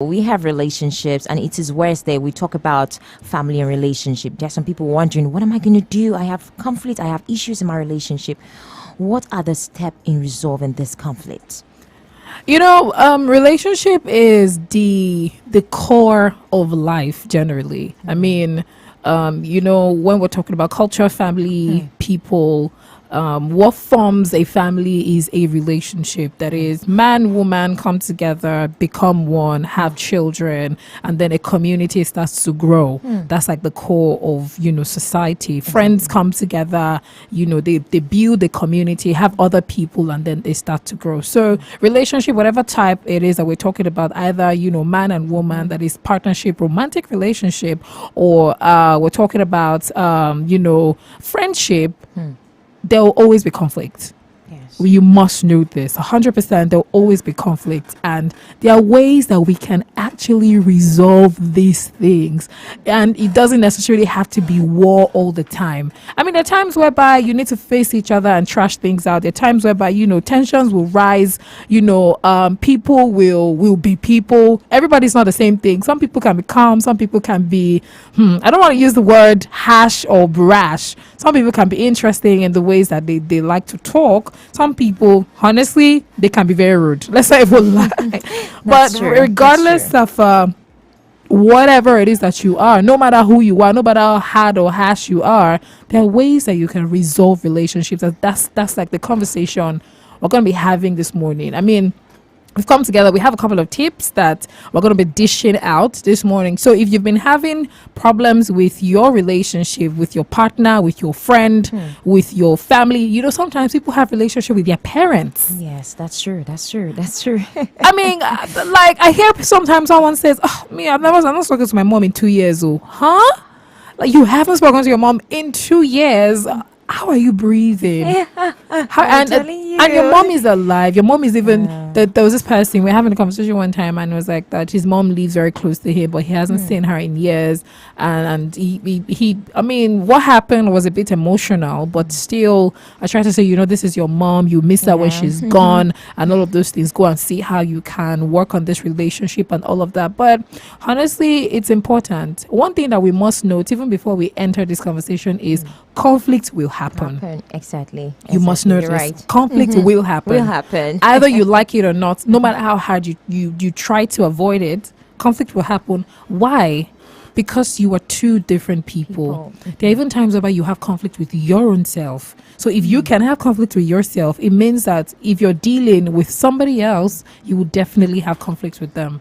We have relationships, and it is Wednesday. We talk about family and relationship. There are some people wondering, what am I going to do? I have conflict, I have issues in my relationship. What are the steps in resolving this conflict? Relationship is the core of life generally. I mean, when we're talking about culture, family, people, what forms a family is a relationship. That is, man, woman come together, become one, have children, and then a community starts to grow. That's like the core of, society. Friends come together, they build a community, have other people, and then they start to grow. So relationship, whatever type it is that we're talking about, either, man and woman, that is partnership, romantic relationship, or we're talking about, friendship, there will always be conflict. Yes. You must know this 100%. There will always be conflict, and there are ways that we can actually resolve these things, and it doesn't necessarily have to be war all the time. I mean, there are times whereby you need to face each other and trash things out. There are times whereby tensions will rise. People will be people. Everybody's not the same thing. Some people can be calm, some people can be I don't want to use the word harsh or brash. Some people can be interesting in the ways that they like to talk. Some people, honestly, they can be very rude. Let's not even lie. But true. regardless of whatever it is that you are, no matter who you are, no matter how hard or harsh you are, there are ways that you can resolve relationships. That's like the conversation we're going to be having this morning. I mean, we've come together. We have a couple of tips that we're going to be dishing out this morning. So if you've been having problems with your relationship, with your partner, with your friend, with your family, sometimes people have relationship with their parents. Yes, that's true. I mean, I hear sometimes someone says, "Oh, I'm not spoken to my mom in 2 years." Oh, huh? Like, you haven't spoken to your mom in 2 years? How are you breathing? I'm telling you. And your mom is alive. Your mom is even there was this person, we were having a conversation one time, and it was like that his mom lives very close to him, but he hasn't seen her in years, and he I mean, what happened was a bit emotional, but still I try to say, this is your mom, you miss her when she's gone, and all of those things. Go and see how you can work on this relationship and all of that. But honestly, it's important. One thing that we must note even before we enter this conversation is conflict will happen. Exactly. You must notice, right. conflict will happen. Either you like it or not, no matter how hard you try to avoid it, conflict will happen. Why? Because you are two different people. There are even times where you have conflict with your own self. So if you can have conflict with yourself, it means that if you're dealing with somebody else, you will definitely have conflict with them.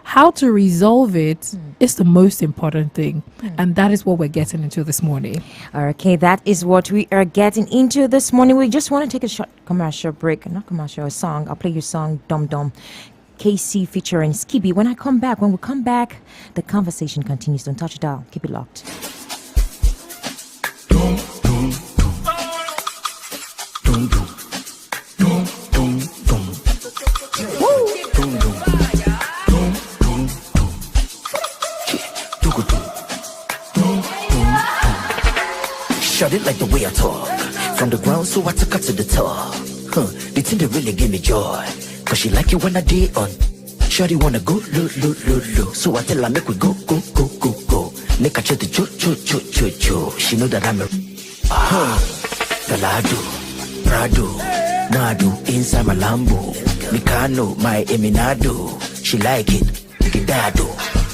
How to resolve it is the most important thing. And that is what we're getting into this morning. Okay, that is what we are getting into this morning. We just want to take a short commercial break. Not commercial, a song. I'll play your song, Dum Dum. KC featuring Skibby. When we come back, the conversation continues. Don't touch it down. Keep it locked. Shut it like the way I talk. From the ground, so I took her to the top. The thing that really gave me joy. Cause she like it when I did on. Shorty wanna go, look. So I tell her, make we go. Make her chat the cho. She know that I'm a Galado, Prado, Nado, inside my Lambo. Mikano, my Eminado. She like it, Gidado,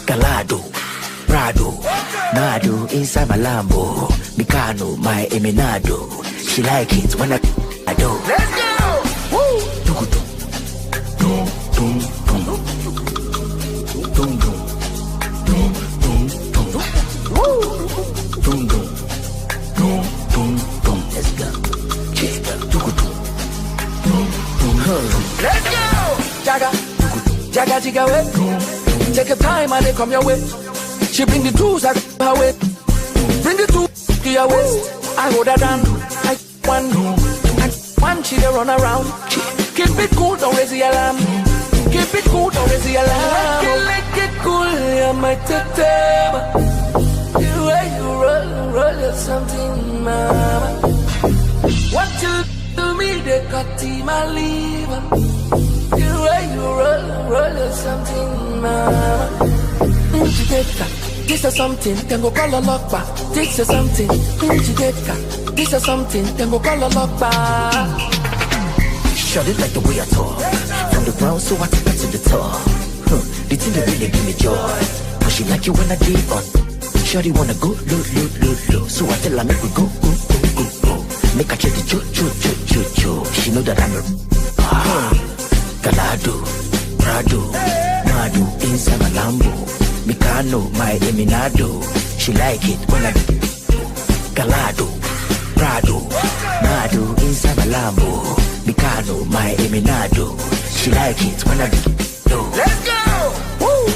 Galado, Prado, Nado, inside my Lambo. Mikano, my Eminado. She like it when I do. Let's go! Woo! Let's go. Let's go! Jaga, jigga way. Take your time and they come your way. She bring the tools out her way. Bring the tools to your waist. I hold her down. I one she dey run around. Keep it cool, don't raise the alarm. Keep it cool, don't raise the alarm. Like it cool, you're my tete. The way you roll, you're something, mama. What you do me, they cut in my liver. The way you roll or something, mama. This is something, then go call a lock back. This is something, this is something, then go call a lock back. Shut it like the way I talk. From the ground, so I take her to the top. The thing that really give me joy. But she like you when I deep on. Shorty wanna go, low. So I tell her make we go. Make her check the cho. She know that I'm a Galado, Prado, Madu, inside my Lambo. Mikano, my Eminado. She like it when I Galado, Prado, Madu, inside my Lambo. Mikano, my Eminado. She like it when I do. Let's go! Woo!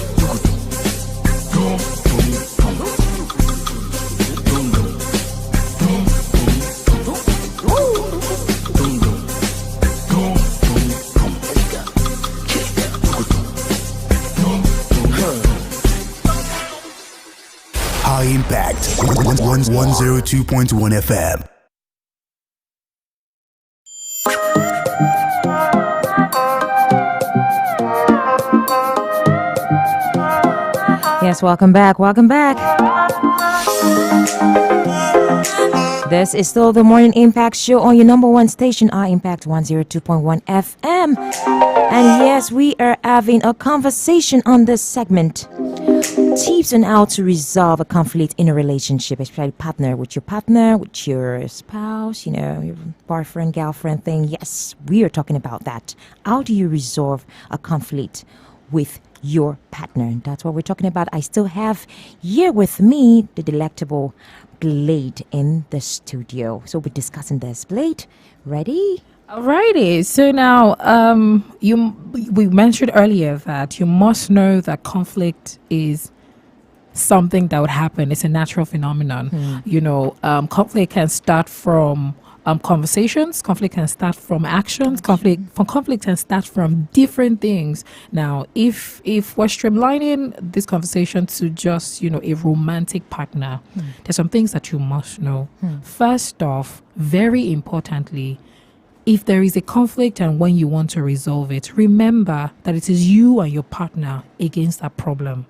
High Impact 102.1 FM. Yes, welcome back. This is still the Morning Impact Show on your number one station, High Impact 102.1 FM. And yes, we are having a conversation on this segment. Tips on how to resolve a conflict in a relationship, especially with your spouse, your boyfriend, girlfriend thing. Yes, we are talking about that. How do you resolve a conflict with your partner? That's what we're talking about. I still have here with me the delectable Blade in the studio. So we're discussing this. Blade, ready? Alrighty, so now we mentioned earlier that you must know that conflict is something that would happen. It's a natural phenomenon. Conflict can start from conversations. Conflict can start from actions. Conflict can start from different things. Now, if we're streamlining this conversation to just a romantic partner, there's some things that you must know. First off, very importantly, if there is a conflict and when you want to resolve it, remember that it is you and your partner against that problem.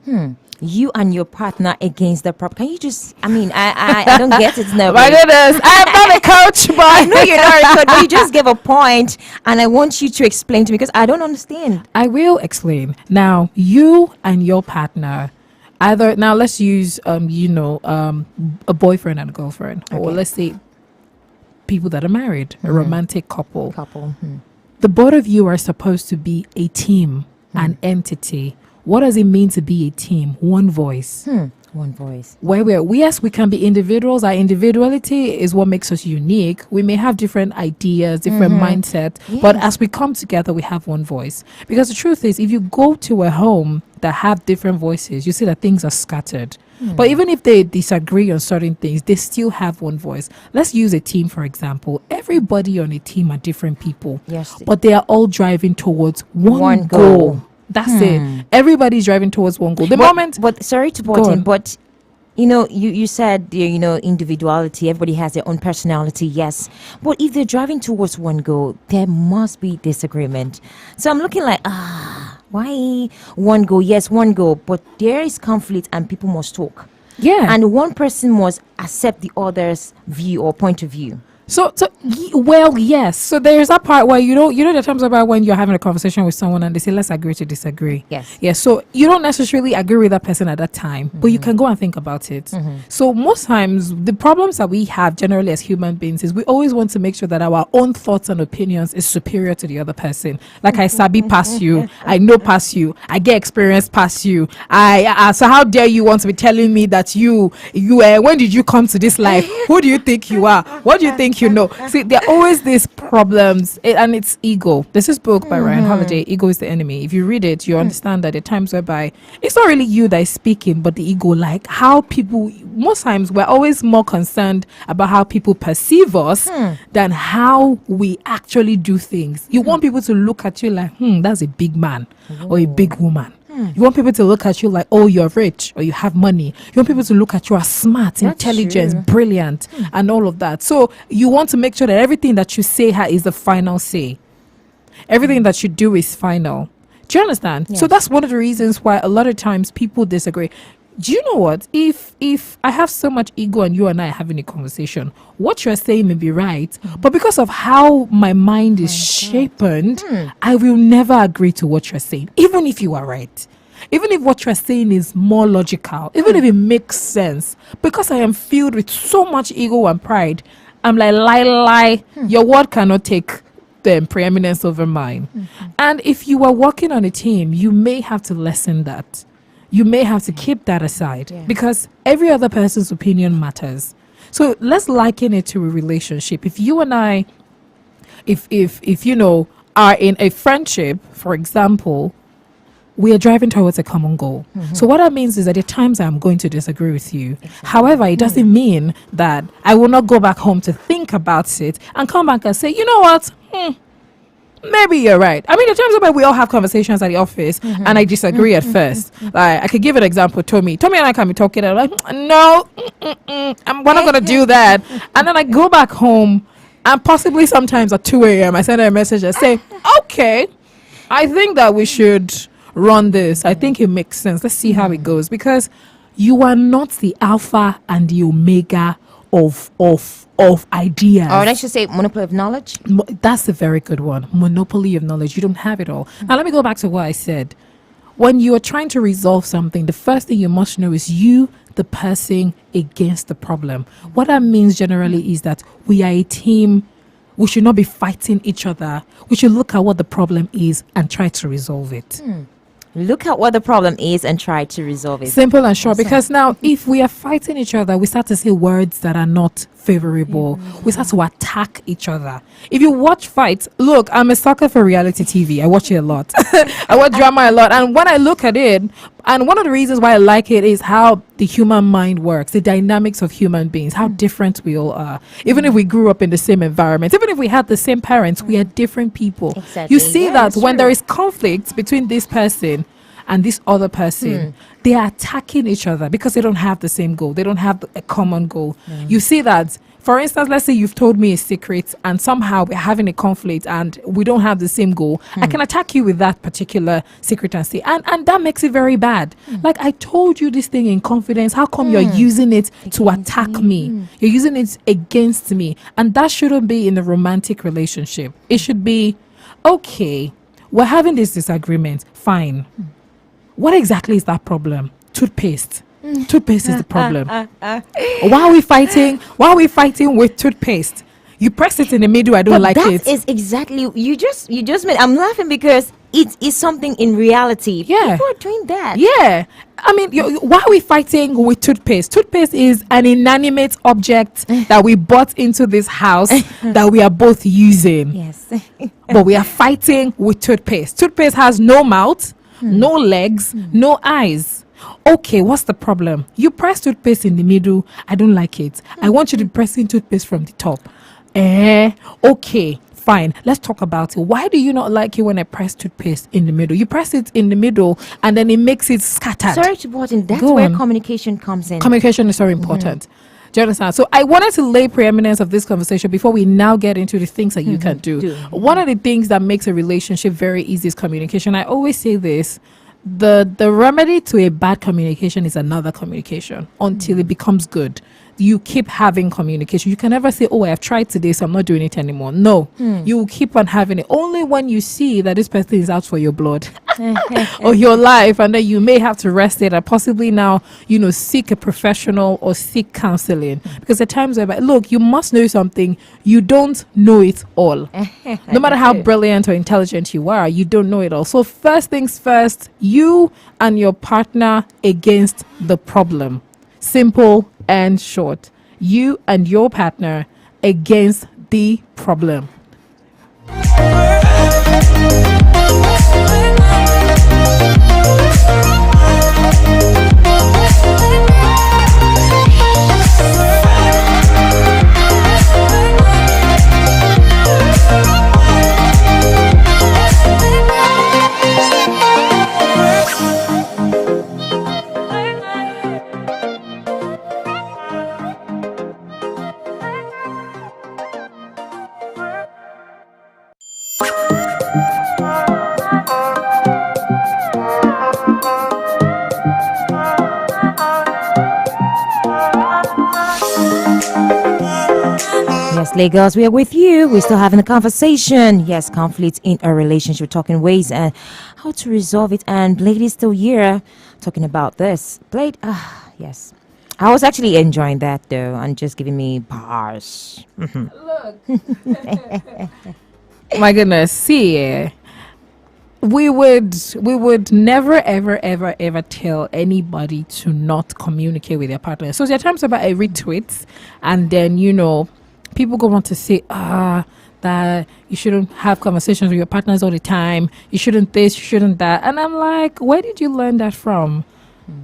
You and your partner against the problem. Can you just, I don't get it now. My goodness, I'm not a coach, but I know you're not a coach, but you just gave a point and I want you to explain to me because I don't understand. I will explain. Now, you and your partner, now let's use, a boyfriend and a girlfriend, or let's say people that are married, a romantic couple. The both of you are supposed to be a team, an entity. What does it mean to be a team? One voice. One voice. Yes, we can be individuals. Our individuality is what makes us unique. We may have different ideas, different mindset, but as we come together, we have one voice. Because the truth is, if you go to a home that have different voices, you see that things are scattered. But even if they disagree on certain things, they still have one voice. Let's use a team, for example. Everybody on a team are different people. Yes. But they are all driving towards one goal. That's it. Everybody's driving towards one goal. But sorry to put in, but you said individuality. Everybody has their own personality. Yes, but if they're driving towards one goal, there must be disagreement. So I'm looking like why one goal? Yes, one goal, but there is conflict and people must talk. Yeah, and one person must accept the other's view or point of view. Yes. So there's that part where the times about when you're having a conversation with someone and they say, let's agree to disagree. Yes. Yeah. So you don't necessarily agree with that person at that time, but you can go and think about it. So most times the problems that we have generally as human beings is we always want to make sure that our own thoughts and opinions is superior to the other person. Like I sabi past you, I know past you, I get experience past you. So how dare you want to be telling me that you when did you come to this life? Who do you think you are? What do you think you know? See, there are always these problems, and it's ego. There's this book by Ryan Holiday, Ego is the Enemy. If you read it, you understand that there are times whereby it's not really you that is speaking, but the ego, like how people, most times we're always more concerned about how people perceive us than how we actually do things. You want people to look at you like, that's a big man or a big woman. You want people to look at you like, oh, you're rich or you have money. You want people to look at you as smart, intelligent, Everything that you do is final. Do you understand? So Yes. that's one of the reasons why a lot of times people disagree. Do you know what? If I have so much ego and you and I are having a conversation, what you're saying may be right, but because of how my mind is shapened, I will never agree to what you're saying, even if you are right. Even if what you're saying is more logical, even if it makes sense, because I am filled with so much ego and pride, I'm like, lie. Your word cannot take the preeminence over mine. And if you are working on a team, you may have to lessen that. You may have to keep that aside because every other person's opinion matters. So let's liken it to a relationship. If you and I, if you know, are in a friendship, for example, we are driving towards a common goal. So what that means is that there are times I'm going to disagree with you. However, it doesn't mean that I will not go back home to think about it and come back and say, you know what? Maybe you're right. I mean, there are times where we all have conversations at the office and I disagree at first. Like, I could give an example. Tommy and I can be talking and I'm like, no, we're not going to do that. And then I go back home and possibly sometimes at 2 a.m. I send her a message and say, okay, I think that we should run this. I think it makes sense. Let's see how it goes, because you are not the alpha and the omega of ideas. Or let's just say monopoly of knowledge. That's a very good one. Monopoly of knowledge. You don't have it all. Now let me go back to what I said. When you are trying to resolve something, the first thing you must know is you, the person, against the problem. What that means generally is that we are a team. We should not be fighting each other. We should look at what the problem is and try to resolve it. Look at what the problem is and try to resolve it. Simple and short. Because now, if we are fighting each other, we start to say words that are not favorable. We start to attack each other. If you watch fights, look, I'm a sucker for reality TV. I watch it a lot. I watch drama a lot. And when I look at it, and one of the reasons why I like it is how the human mind works, the dynamics of human beings, how different we all are. Even if we grew up in the same environment, even if we had the same parents, we are different people. Exactly. You see Yeah, that it's when true. there is conflict between this person and this other person, they are attacking each other because they don't have the same goal. They don't have a common goal. You see that, for instance, let's say you've told me a secret and somehow we're having a conflict and we don't have the same goal. I can attack you with that particular secret and say, and that makes it very bad. Like, I told you this thing in confidence. How come you're using it to attack me? You're using it against me. And that shouldn't be in a romantic relationship. It should be, okay, we're having this disagreement. Fine. What exactly is that problem? Toothpaste. Toothpaste is the problem. Why are we fighting? Why are we fighting with toothpaste? You press it in the middle. I don't But like that it. is exactly you just made. I'm laughing because it is something in reality. Yeah. People are doing that. Yeah. I mean, why are we fighting with toothpaste? Toothpaste is an inanimate object that we bought into this house that we are both using. Yes. But we are fighting with toothpaste. Toothpaste has no mouth, no legs, no eyes. Okay, what's the problem? You press toothpaste in the middle. I don't like it. I want you to press in toothpaste from the top. Okay, fine. Let's talk about it. Why do you not like it when I press toothpaste in the middle? You press it in the middle and then it makes it scattered. Sorry to butt in. That's Go where on. communication comes in. Communication is very important. Do you understand? So I wanted to lay preeminence of this conversation before we now get into the things that you can do. One of the things that makes a relationship very easy is communication. I always say this. The remedy to a bad communication is another communication until it becomes good. You keep having communication. You can never say, oh, I have tried today, so I'm not doing it anymore. No, you will keep on having it. Only when you see that this person is out for your blood or your life, and then you may have to rest it and possibly now, seek a professional or seek counseling. Because at times where, look, you must know something. You don't know it all. No matter how brilliant or intelligent you are, you don't know it all. So first things first, you and your partner against the problem. Simple and short. You and your partner against the problem. Yes, Lagos, we are with you. We're still having a conversation. Yes, conflict in a relationship. We're talking ways and how to resolve it. And Blade is still here talking about this. Blade, yes. I was actually enjoying that though, and just giving me bars. My goodness, see, we would never ever tell anybody to not communicate with their partner. So there are times about I read tweets, and then people go on to say that you shouldn't have conversations with your partners all the time, you shouldn't this, you shouldn't that, and I'm like, where did you learn that from?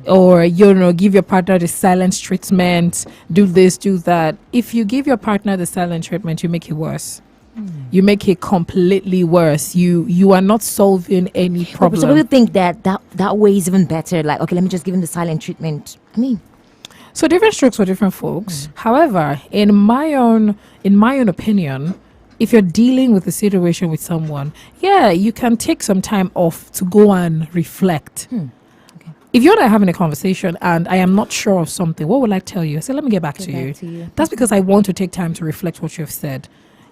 Or give your partner the silent treatment, do this, do that. If you give your partner the silent treatment, you make it worse. You make it completely worse. You are not solving any problem. So people think that way is even better. Like, okay, let me just give him the silent treatment. I mean, so different strokes for different folks. However, in my own opinion, if you're dealing with a situation with someone, you can take some time off to go and reflect. If you're not having a conversation and I am not sure of something, what will I tell you? I say, let me get back to you. That's because I want to take time to reflect what you have said.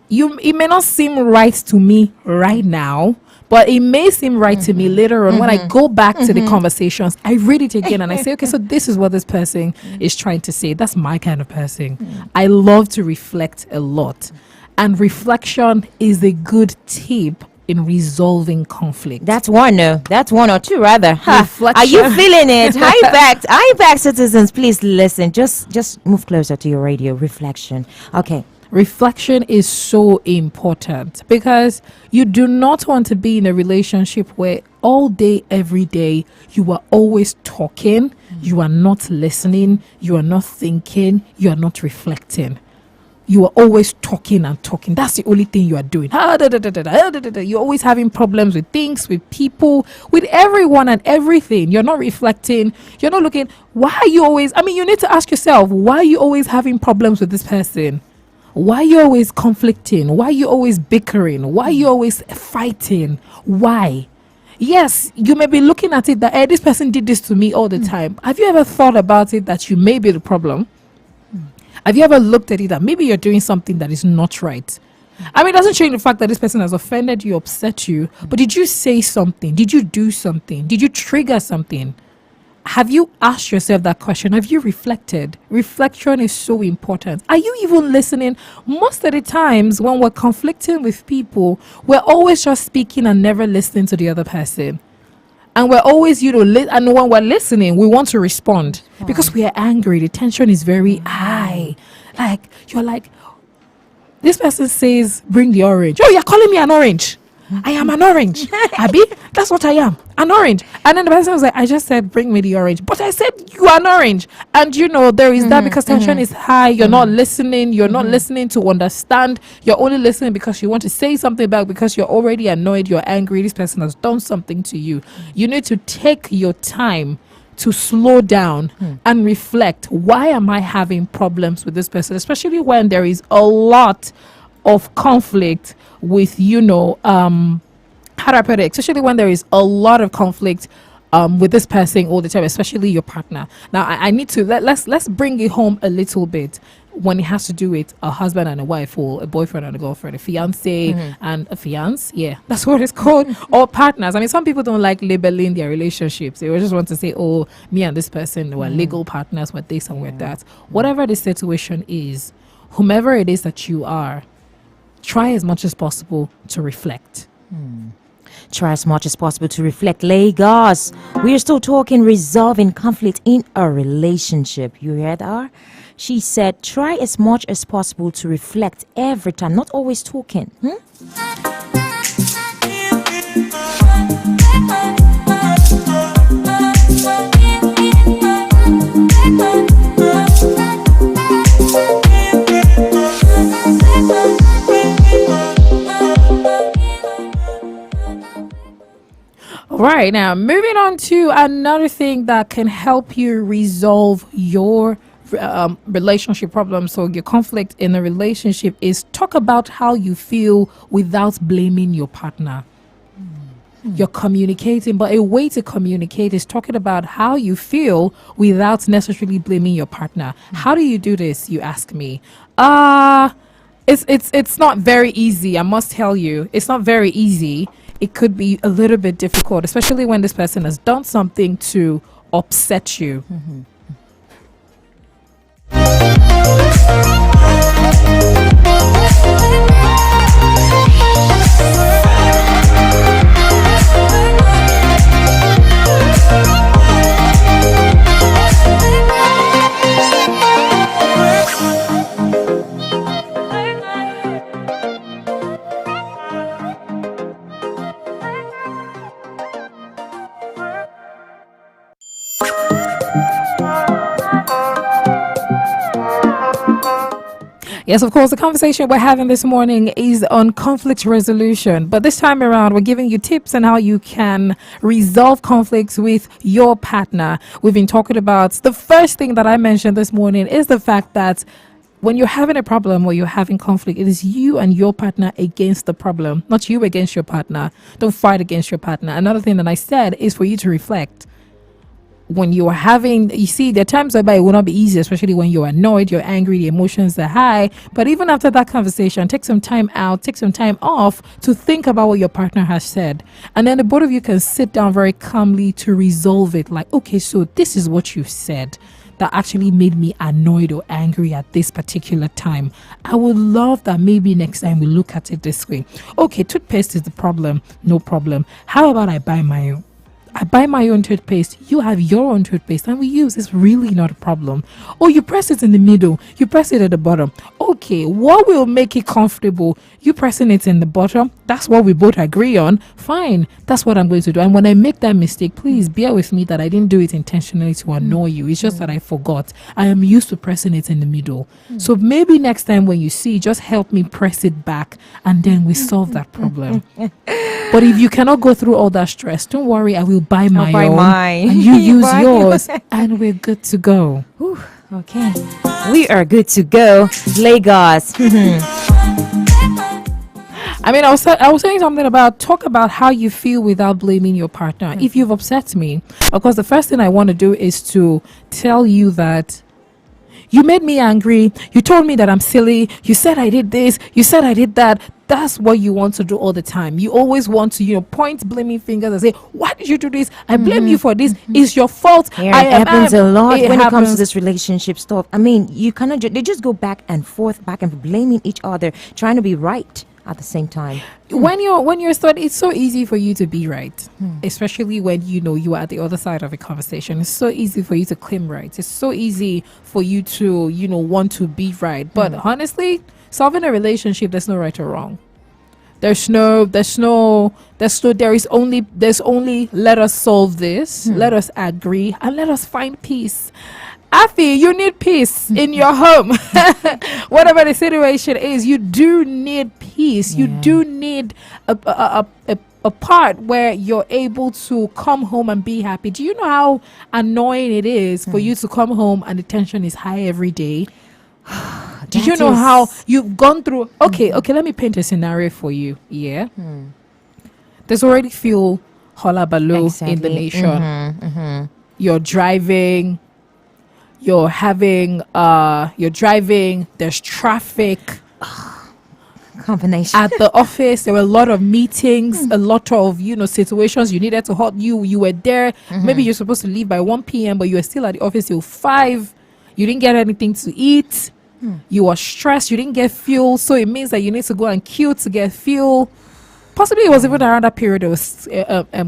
It may not seem right to me right now, but it may seem right to me later on when I go back to the conversations. I read it again and I say, okay, so this is what this person is trying to say. That's my kind of person. I love to reflect a lot. And reflection is a good tip in resolving conflict. that's one or two rather. Reflection. Are you feeling it? High back citizens, please listen. Just move closer to your radio. Reflection. Okay. Reflection is so important because you do not want to be in a relationship where all day, every day, you are always talking, you are not listening, you are not thinking, you are not reflecting. You are always talking and talking. That's the only thing you are doing. You're always having problems with things, with people, with everyone and everything. You're not reflecting. You're not looking. Why are you always... you need to ask yourself, why are you always having problems with this person? Why are you always conflicting? Why are you always bickering? Why are you always fighting? Why? Yes, you may be looking at it that this person did this to me all the time. Have you ever thought about it that you may be the problem? Have you ever looked at it that maybe you're doing something that is not right? It doesn't change the fact that this person has offended you, upset you, but did you say something? Did you do something? Did you trigger something? Have you asked yourself that question? Have you reflected? Reflection is so important. Are you even listening? Most of the times when we're conflicting with people, we're always just speaking and never listening to the other person. And we're always, and when we're listening, we want to respond because we are angry. The tension is very high. Like, you're like, this person says, bring the orange. Oh, you're calling me an orange. I am an orange. Abby, that's what I am. An orange. And then the person was like, I just said, bring me the orange. But I said, you are an orange. And there is that because tension is high. You're not listening. You're not listening to understand. You're only listening because you want to say something back because you're already annoyed. You're angry. This person has done something to you. You need to take your time to slow down and reflect. Why am I having problems with this person? Especially when there is a lot of conflict with how do I put it? Especially when there is a lot of conflict with this person all the time, especially your partner. Now I need to let's bring it home a little bit when it has to do with a husband and a wife, or a boyfriend and a girlfriend, a fiance and a fiance. Yeah, that's what it's called. Or partners. Some people don't like labeling their relationships. They just want to say, oh, me and this person were legal partners, we're this and we're that. Whatever the situation is, whomever it is that you are, try as much as possible to reflect. Try as much as possible to reflect. Lagos, we are still talking resolving conflict in a relationship. You heard her? She said, try as much as possible to reflect every time, not always talking. Right, now moving on to another thing that can help you resolve your relationship problems, so your conflict in a relationship, is talk about how you feel without blaming your partner. You're communicating, but a way to communicate is talking about how you feel without necessarily blaming your partner. How do you do this, you ask me? It's not very easy. I must tell you, it's not very easy. It could be a little bit difficult, especially when this person has done something to upset you. Yes, of course, the conversation we're having this morning is on conflict resolution. But this time around, we're giving you tips on how you can resolve conflicts with your partner. We've been talking about the first thing that I mentioned this morning is the fact that when you're having a problem or you're having conflict, it is you and your partner against the problem, not you against your partner. Don't fight against your partner. Another thing that I said is for you to reflect. When you are having, you see, there are times whereby it will not be easy, especially when you're annoyed, you're angry, the emotions are high. But even after that conversation, take some time out, take some time off to think about what your partner has said. And then the both of you can sit down very calmly to resolve it. Like, okay, so this is what you said that actually made me annoyed or angry at this particular time. I would love that maybe next time we look at it this way. Okay, toothpaste is the problem. No problem. How about I buy my own? I buy my own toothpaste, you have your own toothpaste, and we use. It's really not a problem. Or you press it in the middle, you press it at the bottom. Okay, what will make it comfortable? You pressing it in the bottom, that's what we both agree on. Fine, that's what I'm going to do. And when I make that mistake, please bear with me that I didn't do it intentionally to annoy you. It's just that I forgot. I am used to pressing it in the middle. So maybe next time when you see, just help me press it back, and then we solve that problem. But if you cannot go through all that stress, don't worry, I will buy my own. And you use Buy yours, and we're good to go. Whew, okay, we are good to go. Lagos. I mean, I was saying something about talk about how you feel without blaming your partner. If you've upset me, of course, the first thing I want to do is to tell you that you made me angry. You told me that I'm silly. You said I did this. You said I did that. That's what you want to do all the time. You always want to, point blaming fingers and say, why did you do this? I blame you for this. It's your fault. Yeah, it happens a lot when it comes to this relationship stuff. I mean, you kind of they just go back and forth, back and blaming each other, trying to be right at the same time. When you're studying, it's so easy for you to be right, especially when you are at the other side of a conversation. It's so easy for you to claim right. It's so easy for you to want to be right. But honestly, solving a relationship, there's no right or wrong. There's only let us solve this, let us agree, and let us find peace. Afi, you need peace in your home. Whatever the situation is, you do need peace. You do need a part where you're able to come home and be happy. Do you know how annoying it is for you to come home and the tension is high every day? Did you know how you've gone through? Okay, let me paint a scenario for you. Yeah. There's already fuel hullabaloo in the nation. You're driving. You're driving, there's traffic. Combination. At the office, there were a lot of meetings, a lot of, situations you needed to hold. You were there. Maybe you're supposed to leave by 1 p.m., but you were still at the office till 5. You didn't get anything to eat. You were stressed. You didn't get fuel. So it means that you need to go and queue to get fuel. Possibly it was even around that period of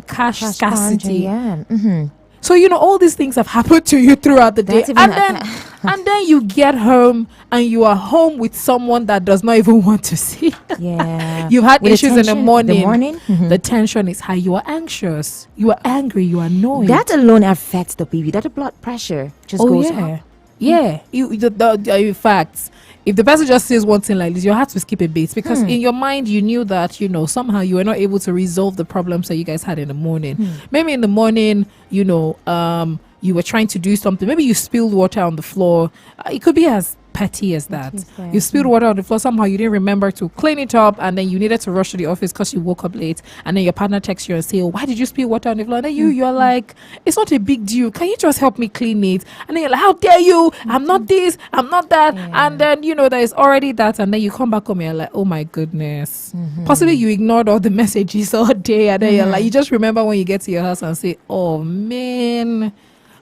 cash scarcity. Yeah. So, all these things have happened to you throughout the day. And then you get home and you are home with someone that does not even want to see. Yeah. You've had issues in the morning. The tension is high. You are anxious. You are angry. You are annoyed. That alone affects the baby. That the blood pressure just goes up. Yeah. In fact, if the person just says one thing like this, you have to skip a bit because in your mind you knew that somehow you were not able to resolve the problems that you guys had in the morning. Maybe in the morning, you were trying to do something. Maybe you spilled water on the floor. It could be as petty as that. as that. You spilled water on the floor. Somehow you didn't remember to clean it up, and then you needed to rush to the office because you woke up late. And then your partner texts you and say, "Oh, why did you spill water on the floor?" And then you're like, "It's not a big deal. Can you just help me clean it?" And then you're like, "How dare you? I'm not this. I'm not that." And then there is already that, and then you come back home and you're like, "Oh my goodness." Possibly you ignored all the messages all day, and then you're like, you just remember when you get to your house and say, "Oh man."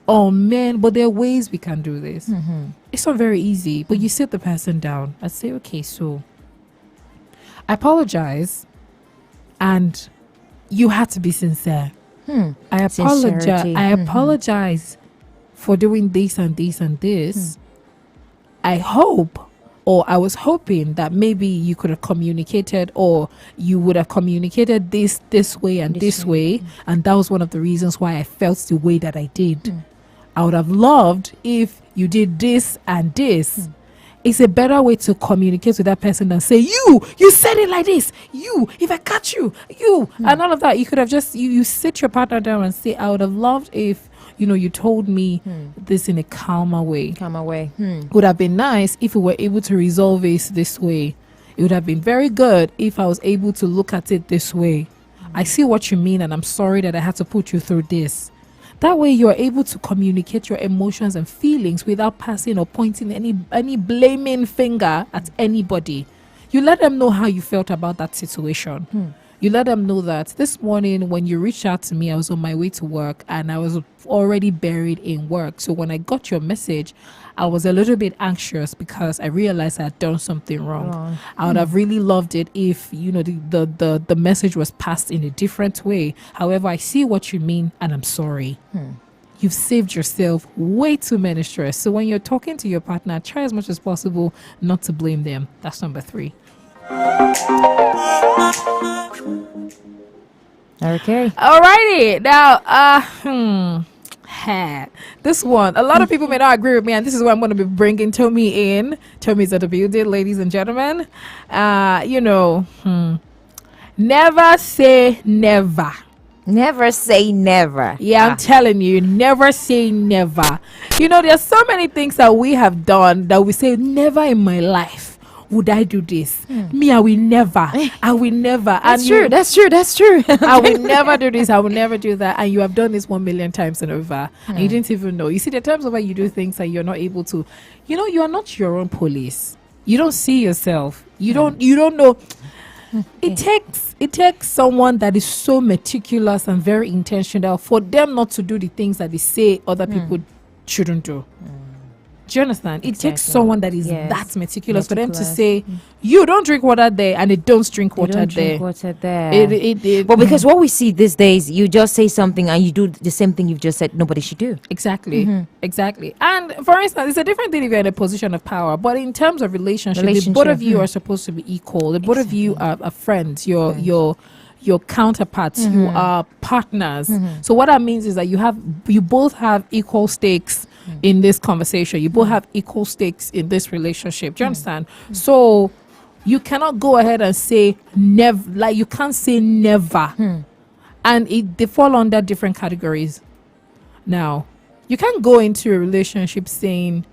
But there are ways we can do this. It's not very easy, but you sit the person down and say, "Okay, so I apologize, and you had to be sincere. I apologize. Sincerity. I apologize for doing this and this and this. I hope, or I was hoping that maybe you could have communicated, or you would have communicated this way and this way, and that was one of the reasons why I felt the way that I did. I would have loved if you did this and this." It's a better way to communicate with that person than say, you said it like this, if I catch you, and all of that. You could have just, you sit your partner down and say, "I would have loved if, you told me this in a calmer way. Come away. It would have been nice if we were able to resolve it this way. It would have been very good if I was able to look at it this way. I see what you mean, and I'm sorry that I had to put you through this." That way you're able to communicate your emotions and feelings without passing or pointing any blaming finger at anybody. You let them know how you felt about that situation. You let them know that this morning when you reached out to me, I was on my way to work and I was already buried in work. So when I got your message, I was a little bit anxious because I realized I had done something wrong. I would have really loved it if, the message was passed in a different way. However, I see what you mean and I'm sorry. You've saved yourself way too many stress. So when you're talking to your partner, try as much as possible not to blame them. That's number 3. Okay. Alrighty. Now, this one, a lot of people may not agree with me, and this is why I'm going to be bringing Tommy in. Tommy's at the building, ladies and gentlemen. Never say never. Never say never. Yeah, I'm telling you, never say never. There's so many things that we have done that we say, never in my life would I do this. Me, I will never. That's true. That's true. I will never do this. I will never do that. And you have done this 1 million times and over. And you didn't even know. You see, the times over you do things and you're not able to. You are not your own police. You don't see yourself. You don't know. It takes someone that is so meticulous and very intentional for them not to do the things that they say other people shouldn't do. Do you understand? It takes someone that is that meticulous for them to say, "You don't drink water there," and they don't drink water there. But because what we see these days, you just say something and you do the same thing you've just said nobody should do. Exactly. And for instance, it's a different thing if you're in a position of power. But in terms of relationship, the both of you are supposed to be equal. The both of you are friends. Your counterparts. You are partners. So what that means is that you both have equal stakes in this conversation. You both have equal stakes in this relationship. Do you understand? So you cannot go ahead and say never. Like, you can't say never. And they fall under different categories. Now, you can't go into a relationship saying,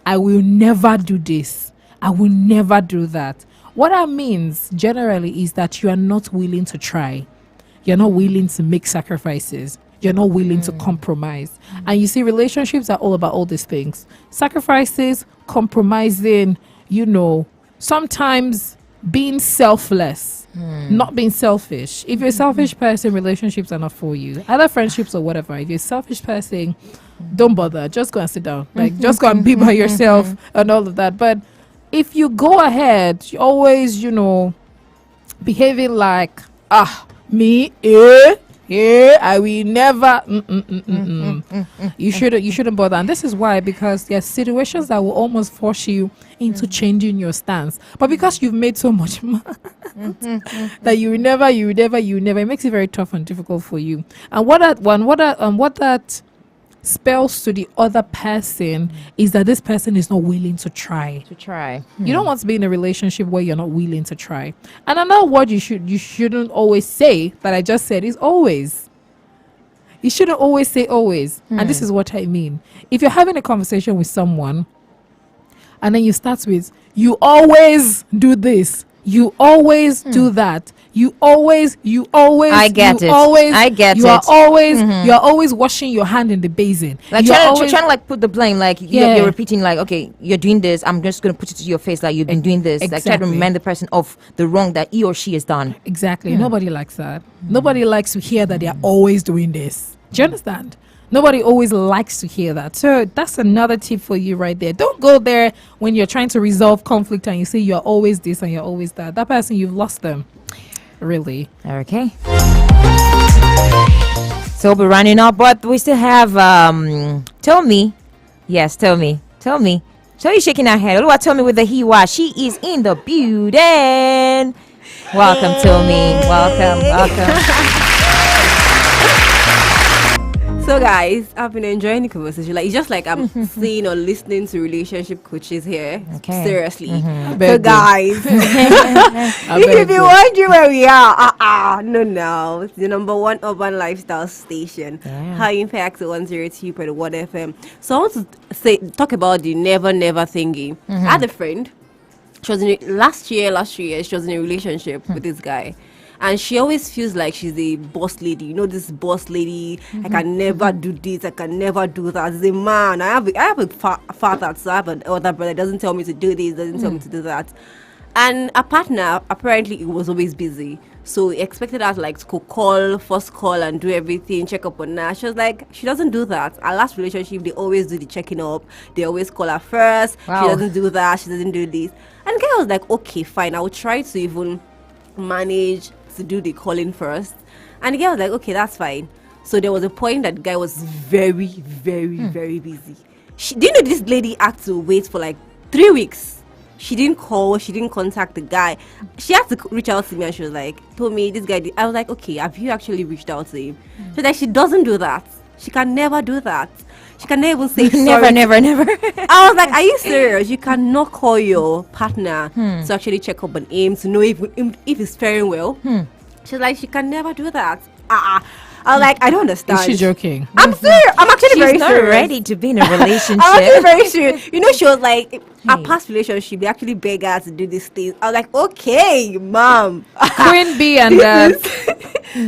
I will never do this. I will never do that. What that means generally is that you are not willing to try. You're not willing to make sacrifices. You're not willing to compromise. And you see, relationships are all about all these things. Sacrifices, compromising, sometimes being selfless, not being selfish. If you're a selfish person, relationships are not for you. Either friendships or whatever. If you're a selfish person, don't bother. Just go and sit down. Just go and be by yourself and all of that. But if you go ahead, you always, behaving like, me, I will never. You shouldn't bother. And this is why, because there are situations that will almost force you into changing your stance. But because you've made so much money that you never, it makes it very tough and difficult for you. And what that spells to the other person is that this person is not willing to try. You don't want to be in a relationship where you're not willing to try. And another word you shouldn't always say that I just said is always. You shouldn't always say always. And this is what I mean. If you're having a conversation with someone and then you start with, you always do this, you always do that, you always I get you it. always I get you are it. always you're always washing your hand in the basin, Like you're trying to like put the blame, like Yeah. you're repeating, like, okay, you're doing this, I'm just gonna put it to your face, like you've been doing this, like try to Exactly. remind the person of the wrong that he or she has done. Exactly. Nobody likes that. Nobody likes to hear that they are always doing this. Do you understand? Nobody always likes to hear that. So that's another tip for you right there. Don't go there when you're trying to resolve conflict and you say you're always this and you're always that. That person, you've lost them. Really. Okay. So we're running up, but we still have Tommy. Yes, Tommy. So you're shaking her head. Tell me with the Hiwa. She is in the building. Welcome, Tommy. Welcome. So guys, I've been enjoying the conversation. Like, it's just like I'm seeing or listening to relationship coaches here. Okay. Seriously. I So beg you. guys, I if beg you you. wondering where we are, no, it's the number one urban lifestyle station. Yeah. High Impact 102.1 FM. So I want to talk about the never thingy. I had a friend. She was last year. She was in a relationship with this guy. And she always feels like she's a boss lady. You know, this boss lady. I can never do this. I can never do that. As a man, I have a father, so I have an older brother. Doesn't tell me to do this. Doesn't tell me to do that. And a partner, apparently, he was always busy. So he expected her to like to call, first call, and do everything, check up on her. She was like, she doesn't do that. Our last relationship, they always do the checking up. They always call her first. Wow. She doesn't do that. She doesn't do this. And the guy was like, okay, fine. I will try to even manage to do the calling first. And the guy was like, okay, that's fine. So there was a point that the guy was very busy. Didn't know this lady had to wait for like 3 weeks. She didn't call, she didn't contact the guy. She had to reach out to me and she was like, told me this guy I was like, okay, have you actually reached out to him? She was like, she doesn't do that. She can never do that. She can never say sorry. never. I was like, are you serious? You cannot call your partner to actually check up on him, to know if he's faring well. She's like, she can never do that. I was like, I don't understand. Is she joking? I'm serious. I'm actually She's very not serious. ready to be in a relationship. I'm actually very serious. You know, she was like, our past relationship, they actually beg her to do these things. I was like, okay, mom. Queen Bee and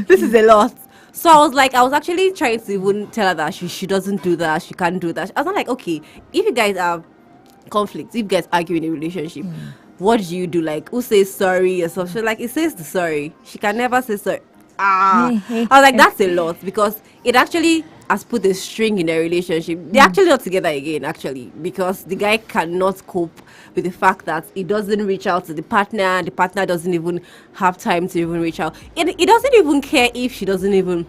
This is a lot. So I was actually trying to even tell her that she doesn't do that, she can't do that. I was not like, okay, if you guys have conflicts, if you guys argue in a relationship, what do you do? Like, who says sorry or something? She's like, it says the sorry. She can never say sorry. I was like, that's a lot, because it actually has put a string in their relationship. They're actually not together again, actually, because the guy cannot cope with the fact that he doesn't reach out to the partner doesn't even have time to even reach out. He doesn't even care if she doesn't even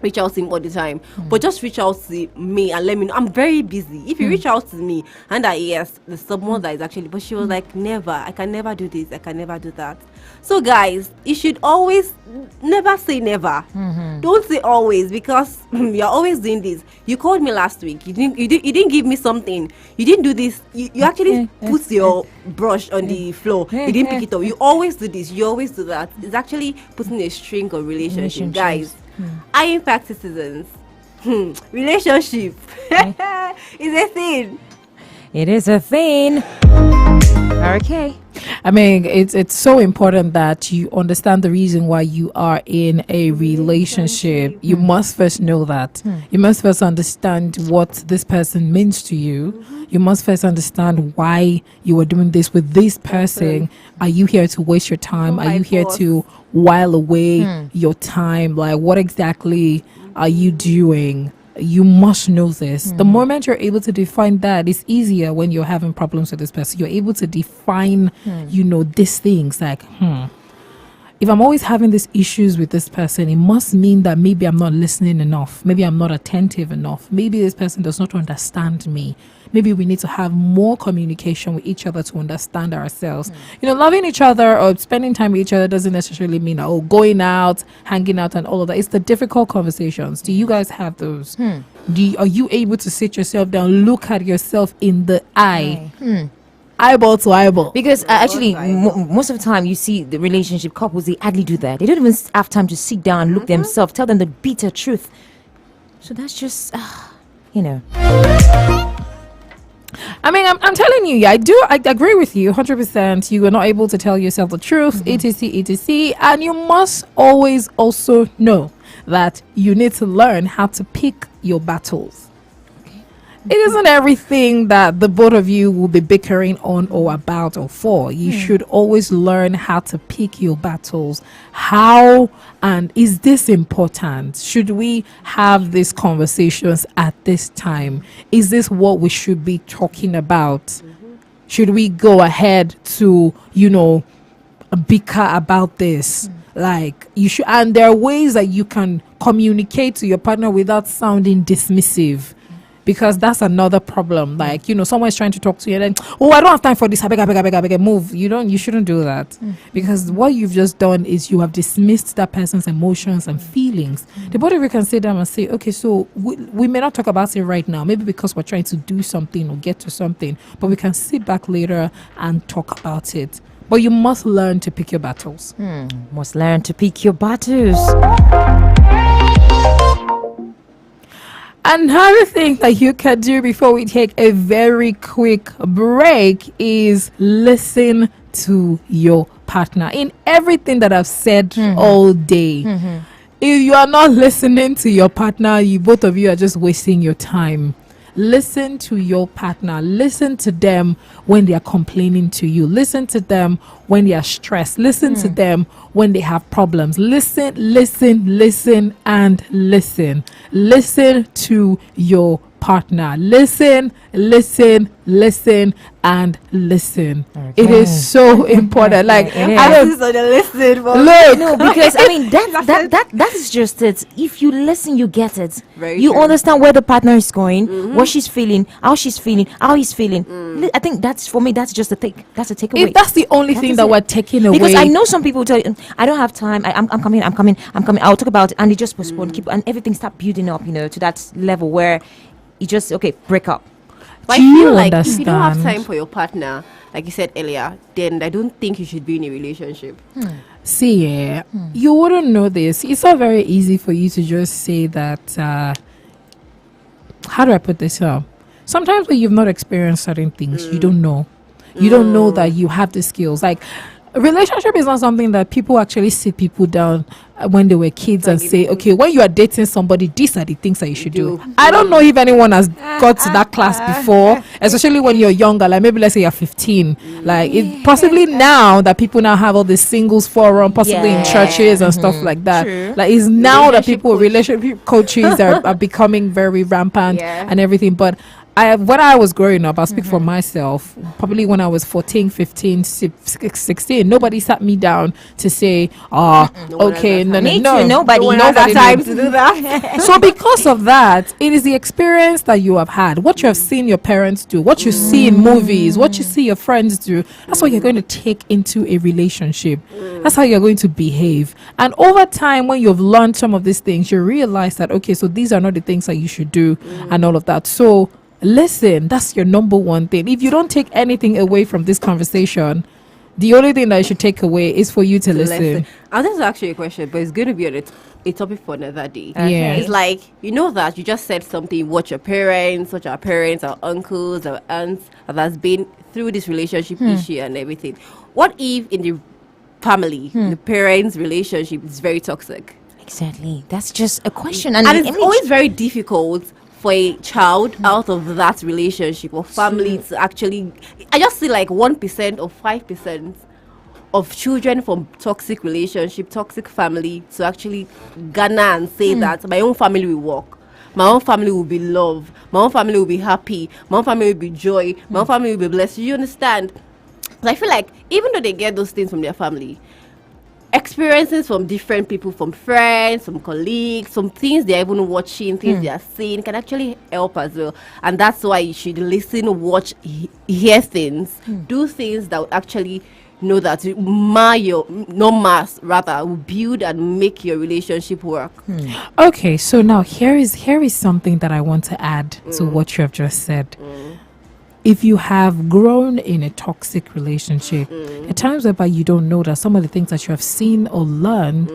reach out to him all the time, but just reach out to me and let me know I'm very busy. If you reach out to me and yes, there's someone that is actually, but she was like, never, I can never do this, I can never do that. So guys, you should always never say never. Don't say always, because you're always doing this. You called me last week, you didn't give me something, you didn't do this, you actually put your brush on the floor, you didn't pick it up. You always do this, you always do that. It's actually putting a string of relationship, guys. I impact citizens. Relationship is a thing. It is a thing. Okay. I mean, it's so important that you understand the reason why you are in a relationship. You must first know that. You must first understand what this person means to you. You must first understand why you are doing this with this person. Are you here to waste your time? Are you here to while away your time? Like, what exactly are you doing? You must know this. The moment you're able to define that, it's easier when you're having problems with this person. You're able to define, these things like, if I'm always having these issues with this person, it must mean that maybe I'm not listening enough. Maybe I'm not attentive enough. Maybe this person does not understand me. Maybe we need to have more communication with each other to understand ourselves. Loving each other or spending time with each other doesn't necessarily mean, going out, hanging out and all of that. It's the difficult conversations. Do you guys have those? Are you able to sit yourself down, look at yourself in the eye? Eyeball to eyeball. Because actually, most of the time you see the relationship couples, they hardly do that. They don't even have time to sit down, look themselves, tell them the bitter truth. So that's just, I mean, I'm telling you, I agree with you 100%. You are not able to tell yourself the truth, etc., etc. And you must always also know that you need to learn how to pick your battles. It isn't everything that the both of you will be bickering on or about or for. You should always learn how to pick your battles. How and is this important? Should we have these conversations at this time? Is this what we should be talking about? Should we go ahead to, bicker about this? Like you should, and there are ways that you can communicate to your partner without sounding dismissive. Because that's another problem. Like, someone's trying to talk to you and then, I don't have time for this. I beg, move. You shouldn't do that. Because what you've just done is you have dismissed that person's emotions and feelings. The both of you can sit down and say, okay, so we may not talk about it right now. Maybe because we're trying to do something or get to something. But we can sit back later and talk about it. But you must learn to pick your battles. Must learn to pick your battles. Another thing that you can do before we take a very quick break is listen to your partner. In everything that I've said all day, if you are not listening to your partner, both of you are just wasting your time. Listen to your partner. Listen to them when they are complaining to you. Listen to them when they are stressed. Listen to them when they have problems. Listen, and listen. Listen to your partner. Listen, and listen. Okay. It is so important. Like, I don't on the listen, but look. No, because I mean that is just it. If you listen, you get it. Very you true. understand where the partner is going, what she's feeling, how she's feeling, how he's feeling. I think that's for me. That's just a take. That's a takeaway. If that's the only That thing is that it. we're taking away, Because I know some people tell you, I don't have time. I'm coming. I'll talk about it, and they just postpone, keep, and everything start building up. To that level where you just break up. But I Do you feel like if you don't have understand? time for your partner, like you said earlier, then I don't think you should be in a relationship. See, you wouldn't know this. It's not very easy for you to just say that. How do I put this up? Sometimes when you've not experienced certain things, you don't know. You don't know that you have the skills. Like, a relationship is not something that people actually sit people down when they were kids and say, okay, when you are dating somebody, these are the things that you should do. I don't know if anyone has got to that class before, especially when you're younger, like maybe let's say you're 15. Like, it possibly now that people now have all the singles forum, possibly in churches and stuff like that. True. Like, it's now that Relationship relationship coaches are becoming very rampant Yeah. and everything. But when I was growing up, I'll speak for myself, probably when I was 14, 15, 16, nobody sat me down to say, okay, no, Me no, too, nobody. No one has that Nobody time knew. to do that. So because of that, it is the experience that you have had, what you have seen your parents do, what you see in movies, what you see your friends do. That's what you're going to take into a relationship. That's how you're going to behave. And over time, when you've learned some of these things, you realize that, okay, so these are not the things that you should do and all of that. So listen, that's your number one thing. If you don't take anything away from this conversation, the only thing that you should take away is for you to listen. And this is actually a question, but it's going to be a topic for another day. Yeah. It's like, that you just said something, what our parents, our uncles, our aunts has been through this relationship issue and everything. What if in the family, the parents' relationship is very toxic? Exactly. That's just a question, And it's always very difficult for a child out of that relationship or family to actually, I just see like 1% or 5% of children from toxic relationship, toxic family to actually garner and say that my own family will work. My own family will be love. My own family will be happy. My own family will be joy. My own family will be blessed. You understand? So I feel like even though they get those things from their family, experiences from different people, from friends, from colleagues, some things they're even watching, things they are seeing can actually help as well. And that's why you should listen, watch, hear things, do things that will actually know that will build and make your relationship work. Okay, so now here is something that I want to add to what you have just said. If you have grown in a toxic relationship, at times whereby you don't know that some of the things that you have seen or learned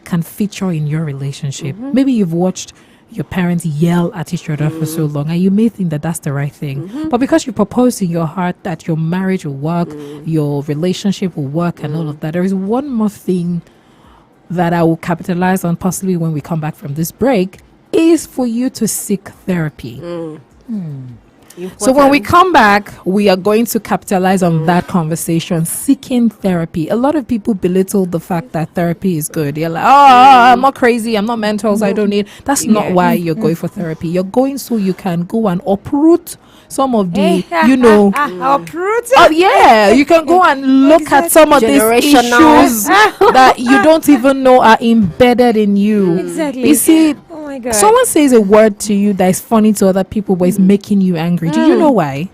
can feature in your relationship. Maybe you've watched your parents yell at each other for so long, and you may think that that's the right thing. But because you propose in your heart that your marriage will work, your relationship will work, and all of that, there is one more thing that I will capitalize on possibly when we come back from this break, is for you to seek therapy. So when we come back, we are going to capitalize on that conversation, seeking therapy. A lot of people belittle the fact that therapy is good. They're like, I'm not crazy, I'm not mental, so I don't need. That's not why you're going for therapy. You're going so you can go and uproot some of the, uproot. you can go and look at some of these issues that you don't even know are embedded in you. Exactly. You see, Oh my God. someone says a word to you that is funny to other people, but it's making you angry. Do you know why?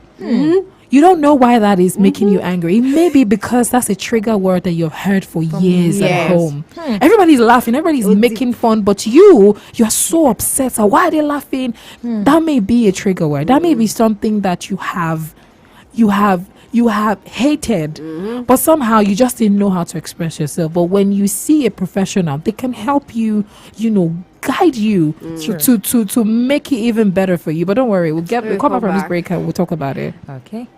You don't know why that is making you angry. It may be because that's a trigger word that you've heard for years at home. Everybody's laughing, everybody's making fun, but you're so upset. So why are they laughing? That may be a trigger word. That may be something that you have hated, but somehow you just didn't know how to express yourself. But when you see a professional, they can help you, guide you to make it even better for you. But don't worry, we'll come back from this break and we'll talk about it. Okay.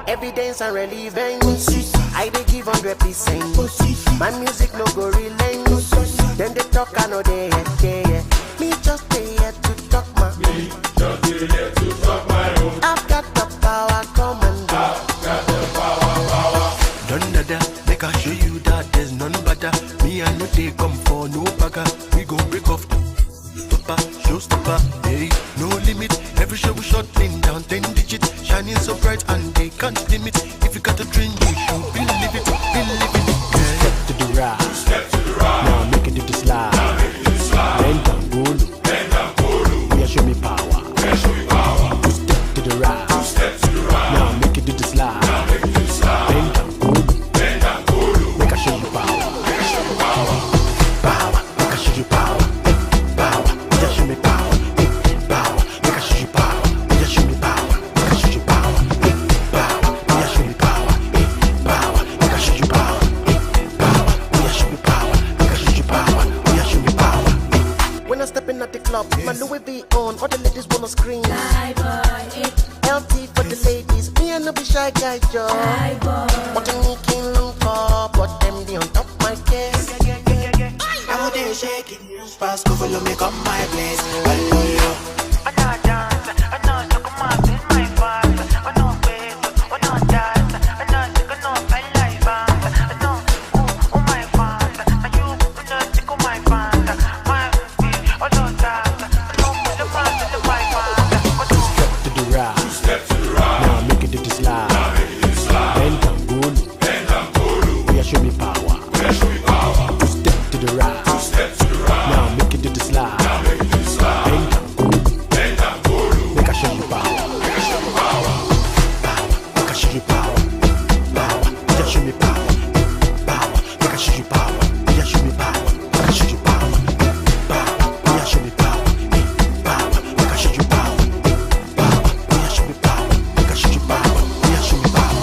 Evidence and relevance, I dey give 100%. My music no go relent. Then they talk, I know they hear. Me just stay here to talk my own. I've got the power, come and go. Done dada, make I show you that there's none better. Me and you they come for no bagger. We gon' break off. Stopper, showstopper, hey, no limit. Every show we shutting down 10 digits, shining so bright and they can't limit. If you got a dream, you should believe it, believe it. Step to the right, now make it do the slide. Bend down, go low, yeah, show me power. Two step to the right, now make it do the slide. Bend down, go low, make I show you power. Power, make I show you power. Power, yeah, show me power. Power, make I show you power. Yeah, show me power. Make I show you power. Power, yeah, show me power. Power, make I show you power. Power, yeah, show me power. Make I show you power. Yeah, show me power. When I step in at the club, my Louis V on, all the ladies wanna scream. LT for the ladies, me and no be shy guy, Joe. What a making look up, but them be on top my case. How they shaking? Pass go follow me, come my place. Hallelujah. I know dance, I know so come on, in my fast. I know wait, I know dance, I know so come on, I like fast. I know, oh my fast. And you know take on my fast. My feet, I know dance, I know the fast, the my fast. To the right, now make it do the slide. Bend down, go low, yeah, show me power. Two step to the right, now make it do the slide. Bend down, go low, make I show you power. Power, make I show you power. Power, yeah, show me power. Power, make I show you power. Yeah, show me power. Make I show you power. Power, yeah, show me power. Power, make I show you power. Power, yeah, show me power. Make I show you power. Yeah, show me power.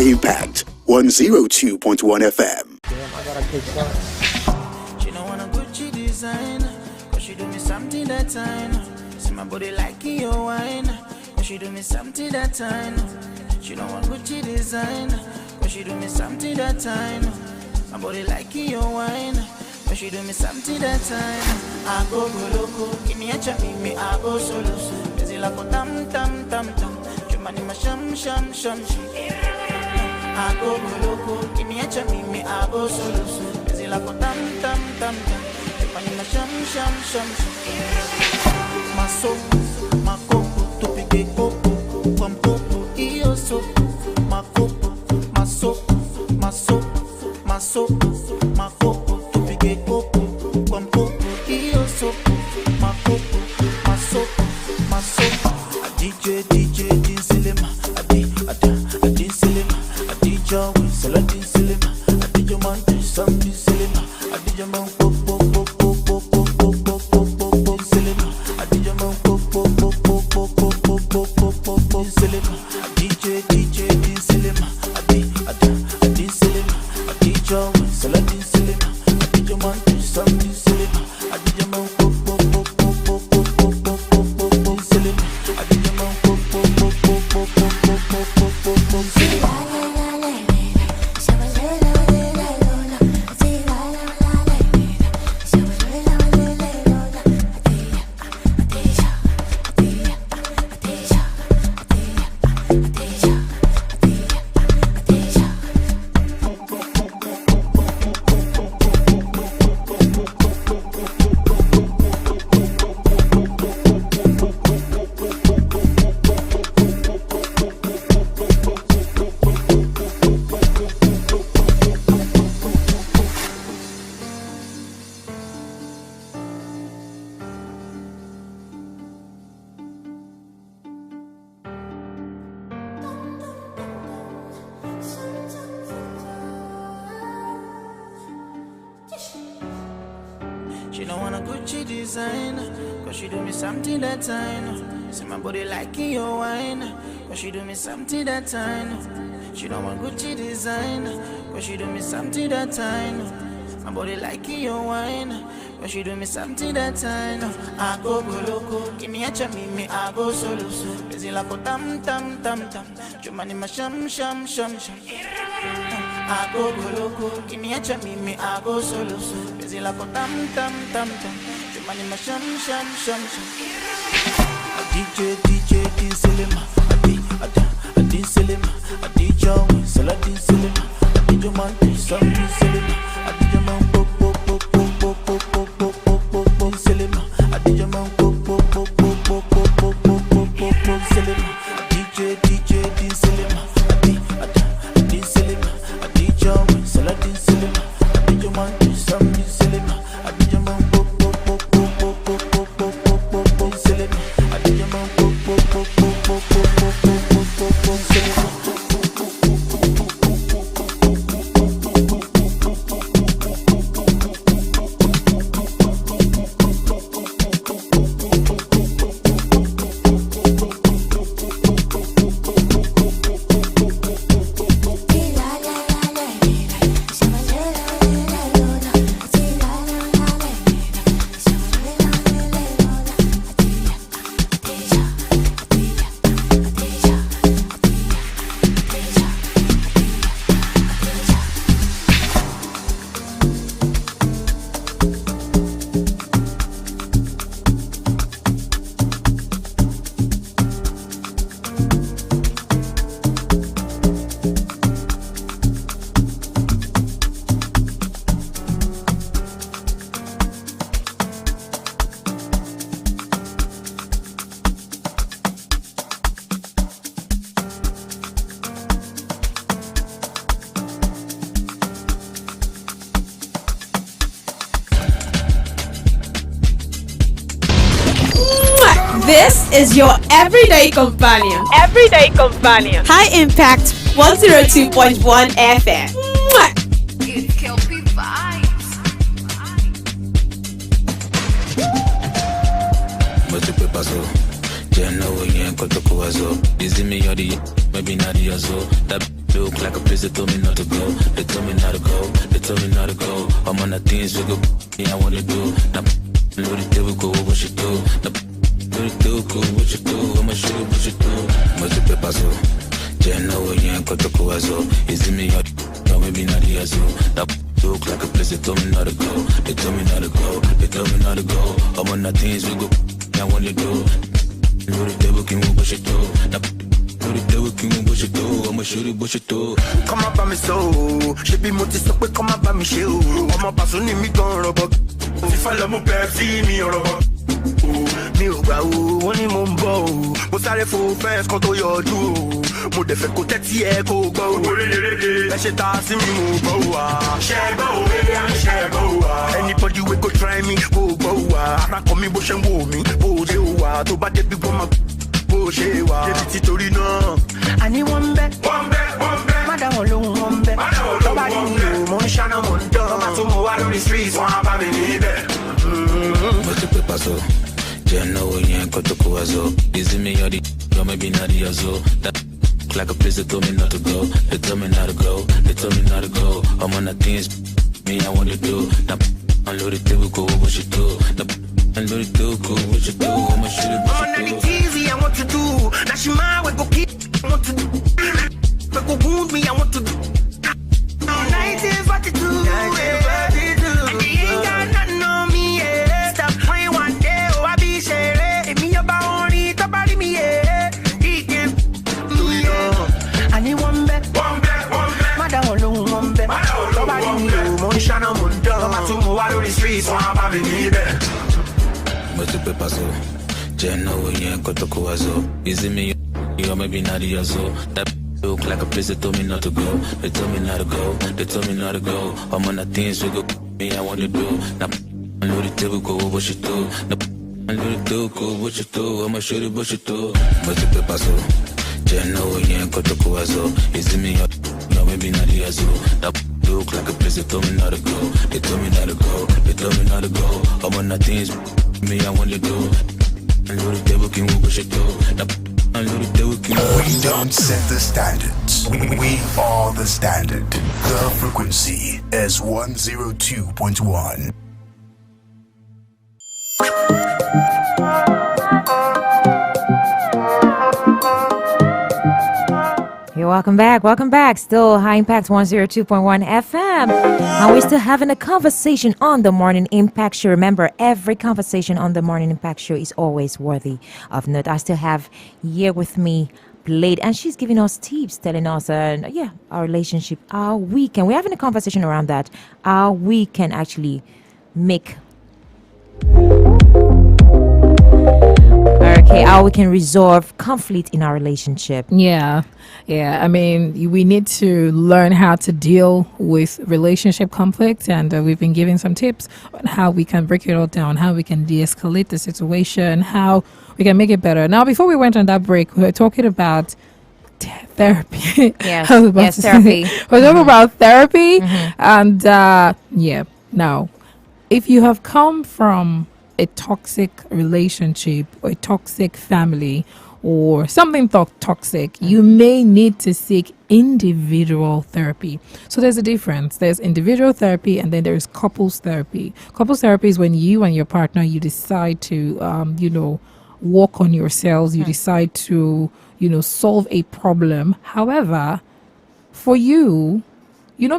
Impact 102.1 FM. She don't wanna Gucci design, cause she do me something that time. See my body like your wine, cause she do me something that time. She don't want Gucci design, cause she do me something that time. My body like your wine, cause she do me something that time. I go loco, give me a chop, me I go solo. Busy like a tam tam tam tam. Jumani ma sham sham sham sham. I go loco. Give me a chami, me I go solo. Is it like a tam tam tam tam? If I need my sham sham sham sham. My soul, my coco, to pick a coco, one coco, io so. My coco, my soul, my soul, my soul, my coco, to pick a coco, one coco, io so. My coco, my soul, my soul. A DJ, din silema, a din silema, a DJ whistle, a din silema, a DJ man do something silema, a DJ man pop silema, a DJ man pop silema, a DJ din silema, a din silema, a DJ whistle, a din silema, a DJ man do something silema, a DJ man pop silema, a DJ man pop silema. She don't want a Gucci design, cause she do me something that I know. See my body liking your wine, cause she do me something that I know. She don't want Gucci design, cause she do me something that I know. My body liking your wine, cause she do me something that I know. I go loco, give me a chami, me I go solo. Busy like a tam tam tam tam, Jumani ma sham sham sham sham. I go loco, give me a chami, me I go solo. Busy like a tam tam tam tam, Jumani ma sham sham sham sham. A DJ din silema, a din silema, a DJ whistle, a din silema, a DJ man do something silema, a DJ man pop silema, a DJ man pop silema, a DJ din silema, a din silema, a DJ whistle, a din silema, a DJ man do something silema, a DJ man pop silema, a DJ man pop silema. This is your everyday companion. Everyday companion. High Impact 102.1 FM. It's Kelpie Vibes. Much paper so. Jenna we ain't got to go so. Busy me or the maybe not the so. That look like a place they told me not to go. They told me not to go. They told me not to go. I'm on the things we go. I want to do. Now, know the devil go what you do. What you do, what you do, I'ma show you what you do. Much paper so. Jenna we ain't got to go so. Is it me or maybe not the so. That look like a place they told me not to go. They told me not to go. They told me not to go. I'm on the things we go. I want to do. Know the devil can what you do. Now, Know the devil king, what you do? I'ma shoot it, what you do? Come up by me so. She be multi so quick, come up by me show. I'm a person in me gun rubber. If I love my Pepsi, me rubber. Mi ò gbà o, wọ́n ní mo ń bọ̀ o. Mo sáré fo fẹ́ǹsì kan tó yọjú o. Mo dẹ̀ fẹ́ kó tẹ́tí ẹ kó gbọ́ o. Ẹ ṣe ta sí mi mo gbọ́ o wa. Ṣé gbọ́ o, ṣé gbọ́ o wa. Anybody wey go try me kó gbọ́ o wa. Ara kan mi bó ṣe ń wò mí, bó ṣe o wa. Tó bá débi wọ́n máa bó ṣe wà. Débi títorí náà. Àní wọ́n ń bẹ́. Má dá wọn lóhùn wọ́n ń bẹ́. Tọ́ba rí mi o, mo ń ṣáná mo ń dán. Tọ́ba tó mo wá lórí street, wọ́n á bá mi níbẹ̀. But the paper so. Know you ain't got to go as well. Is it me or the or maybe not the as well? That like a place that told me not to go. They told me not to go. They told me not to go. I'm on the things me I want to do. Now unload the table, go what you do. Now unload the table, go what you do. I'ma shoot it, what you do. It's easy, I want to do. Now she mine, we go keep. I want to do. We go wound me, I want to do. 1942. 1942. And they ain't got nothing on me, yeah. Stop praying one day. But the paper so. Know you ain't got to go as well. Is it me or maybe not the as well? That look like a place that told me not to go. They told me not to go. They told me not to go. I'm on the things we go. Me I want to do. Now unload the table, go what you do. Now unload the table, go what you do. I'ma shoot it, what you do. But the paper so. Know you ain't got to go as well. Is it me or maybe not the as well? That look like a place that told me not to go. They told me not to go. They told me not to go. I'm on the things me I want to do. Unload the table, king, what you do. Now unload the table, king. We don't set the standards. We are the standard. The frequency is 102.1. Hey, welcome back. Welcome back. Still High Impact 102.1 FM. And we're still having a conversation on the Morning Impact Show. Remember, every conversation on the Morning Impact Show is always worthy of note. I still have here with me Blade, and she's giving us tips, telling us, our relationship, how we can. We're having a conversation around that, how we can actually make. Okay, how we can resolve conflict in our relationship. Yeah. I mean, we need to learn how to deal with relationship conflict, and we've been giving some tips on how we can break it all down, how we can de-escalate the situation, how we can make it better. Now, before we went on that break, we were talking about therapy. Yes, therapy. We're talking about therapy, and now, if you have come from a toxic relationship or a toxic family or something toxic, you may need to seek individual therapy. So there's a difference. There's individual therapy and then there's couples therapy. Couples therapy is when you and your partner, you decide to, work on yourselves. You decide to, solve a problem. However, for you,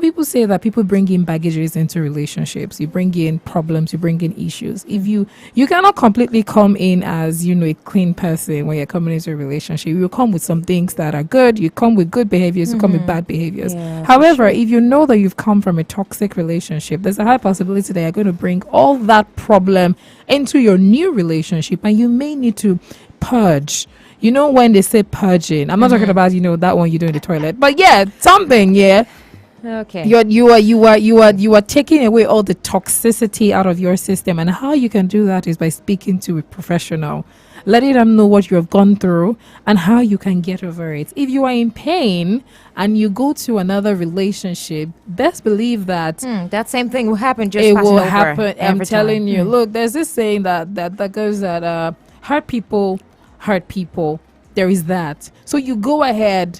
people say that people bring in baggages into relationships. You bring in problems, you bring in issues. If you cannot completely come in as, a clean person when you're coming into a relationship. You come with some things that are good. You come with good behaviors, you come with bad behaviors. Yeah, however, if you know that you've come from a toxic relationship, there's a high possibility that you're going to bring all that problem into your new relationship, and you may need to purge. When they say purging, I'm not talking about, that one you do in the toilet, but something. Okay. You are taking away all the toxicity out of your system, and how you can do that is by speaking to a professional, letting them know what you have gone through and how you can get over it. If you are in pain and you go to another relationship, best believe that that same thing will happen. It will happen. I'm telling you. Look, there's this saying that goes that hurt people hurt people. There is that. So you go ahead.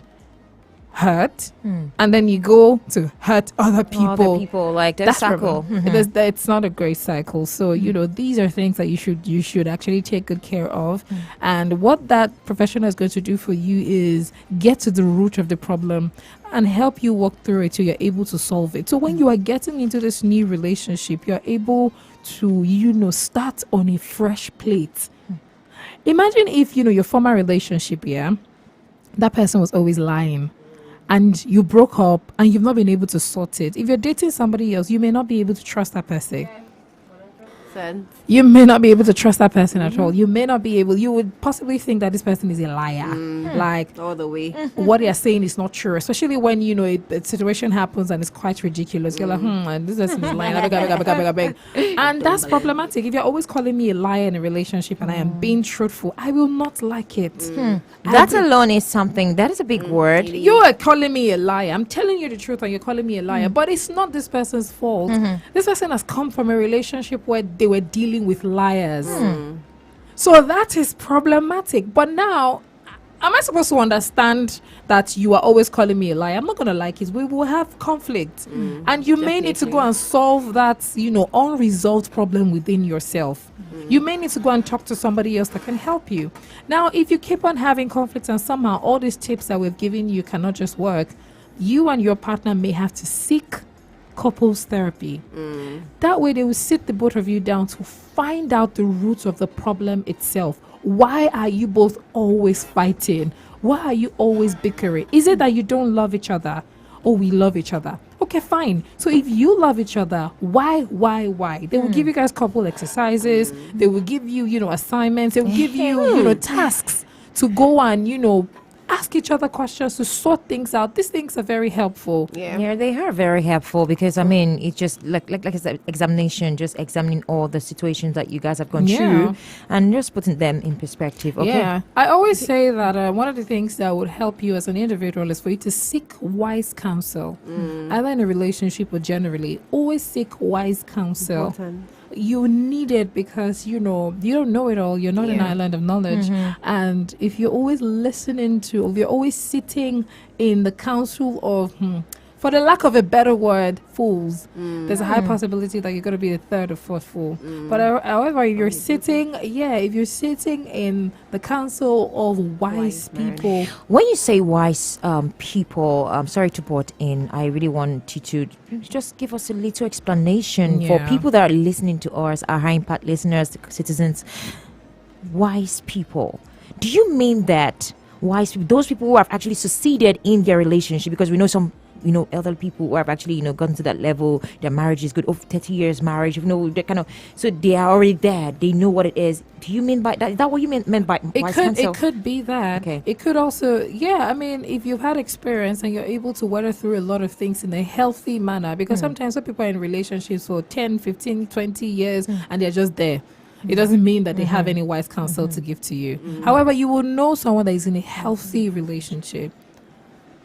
Hurt and then you go to hurt other people. Like that cycle. It's not a great cycle. So these are things that you should actually take good care of. And what that professional is going to do for you is get to the root of the problem and help you walk through it so you're able to solve it. So when you are getting into this new relationship, you're able to start on a fresh plate. Imagine if your former relationship that person was always lying, and you broke up and you've not been able to sort it. If you're dating somebody else, you may not be able to trust that person. Sense. You may not be able to trust that person at all. You may not be able, you would possibly think that this person is a liar. Like, All the way. what they are saying is not true, especially when, you know, a situation happens and it's quite ridiculous. You're like, and this person is lying. I beg. And that's problematic. If you're always calling me a liar in a relationship and I am being truthful, I will not like it. That alone is something. That is a big word. You are calling me a liar. I'm telling you the truth and you're calling me a liar. But it's not this person's fault. This person has come from a relationship where they were dealing with liars. So that is problematic. But now, am I supposed to understand that you are always calling me a liar? I'm not going to like it. We will have conflict. And you may need to go and solve that, you know, unresolved problem within yourself. You may need to go and talk to somebody else that can help you. Now, if you keep on having conflicts and somehow all these tips that we've given you cannot just work, you and your partner may have to seek couples therapy. That way they will sit the both of you down to find out the roots of the problem itself. Why are you both always fighting? Why are you always bickering? Is it that you don't love each other? Or we love each other? Okay, fine. So if you love each other, why? They will give you guys couple exercises. They will give you, you know, assignments. They will give you, you know, tasks to go and, you know, ask each other questions to sort things out. These things are very helpful. Yeah, they are very helpful because I mean, it's just like I said, examination, just examining all the situations that you guys have gone through and just putting them in perspective. Okay. Yeah, I always say that one of the things that would help you as an individual is for you to seek wise counsel, either in a relationship or generally. Always seek wise counsel. Important. You need it because, you know, you don't know it all. You're not an island of knowledge. And if you're always listening to, if you're always sitting in the counsel of, for the lack of a better word, fools, there's a high possibility that you're going to be the third or fourth fool. But however, if you're sitting, if you're sitting in the counsel of wise people. When you say wise people, I'm sorry to butt in. I really want you to just give us a little explanation for people that are listening to us, our high impact listeners, the citizens. Wise people. Do you mean that wise people, those people who have actually succeeded in their relationship? Because we know some, you know, elderly people who have actually, you know, gotten to that level, their marriage is good, over 30 years marriage, you know, they kind of, so they are already there, they know what it is. Do you mean by that? Is that what you meant by wise counsel? It could be that. Okay. It could also, I mean, if you've had experience and you're able to weather through a lot of things in a healthy manner, because sometimes when people are in relationships for 10, 15, 20 years and they're just there, it doesn't mean that they have any wise counsel to give to you. However, you will know someone that is in a healthy relationship.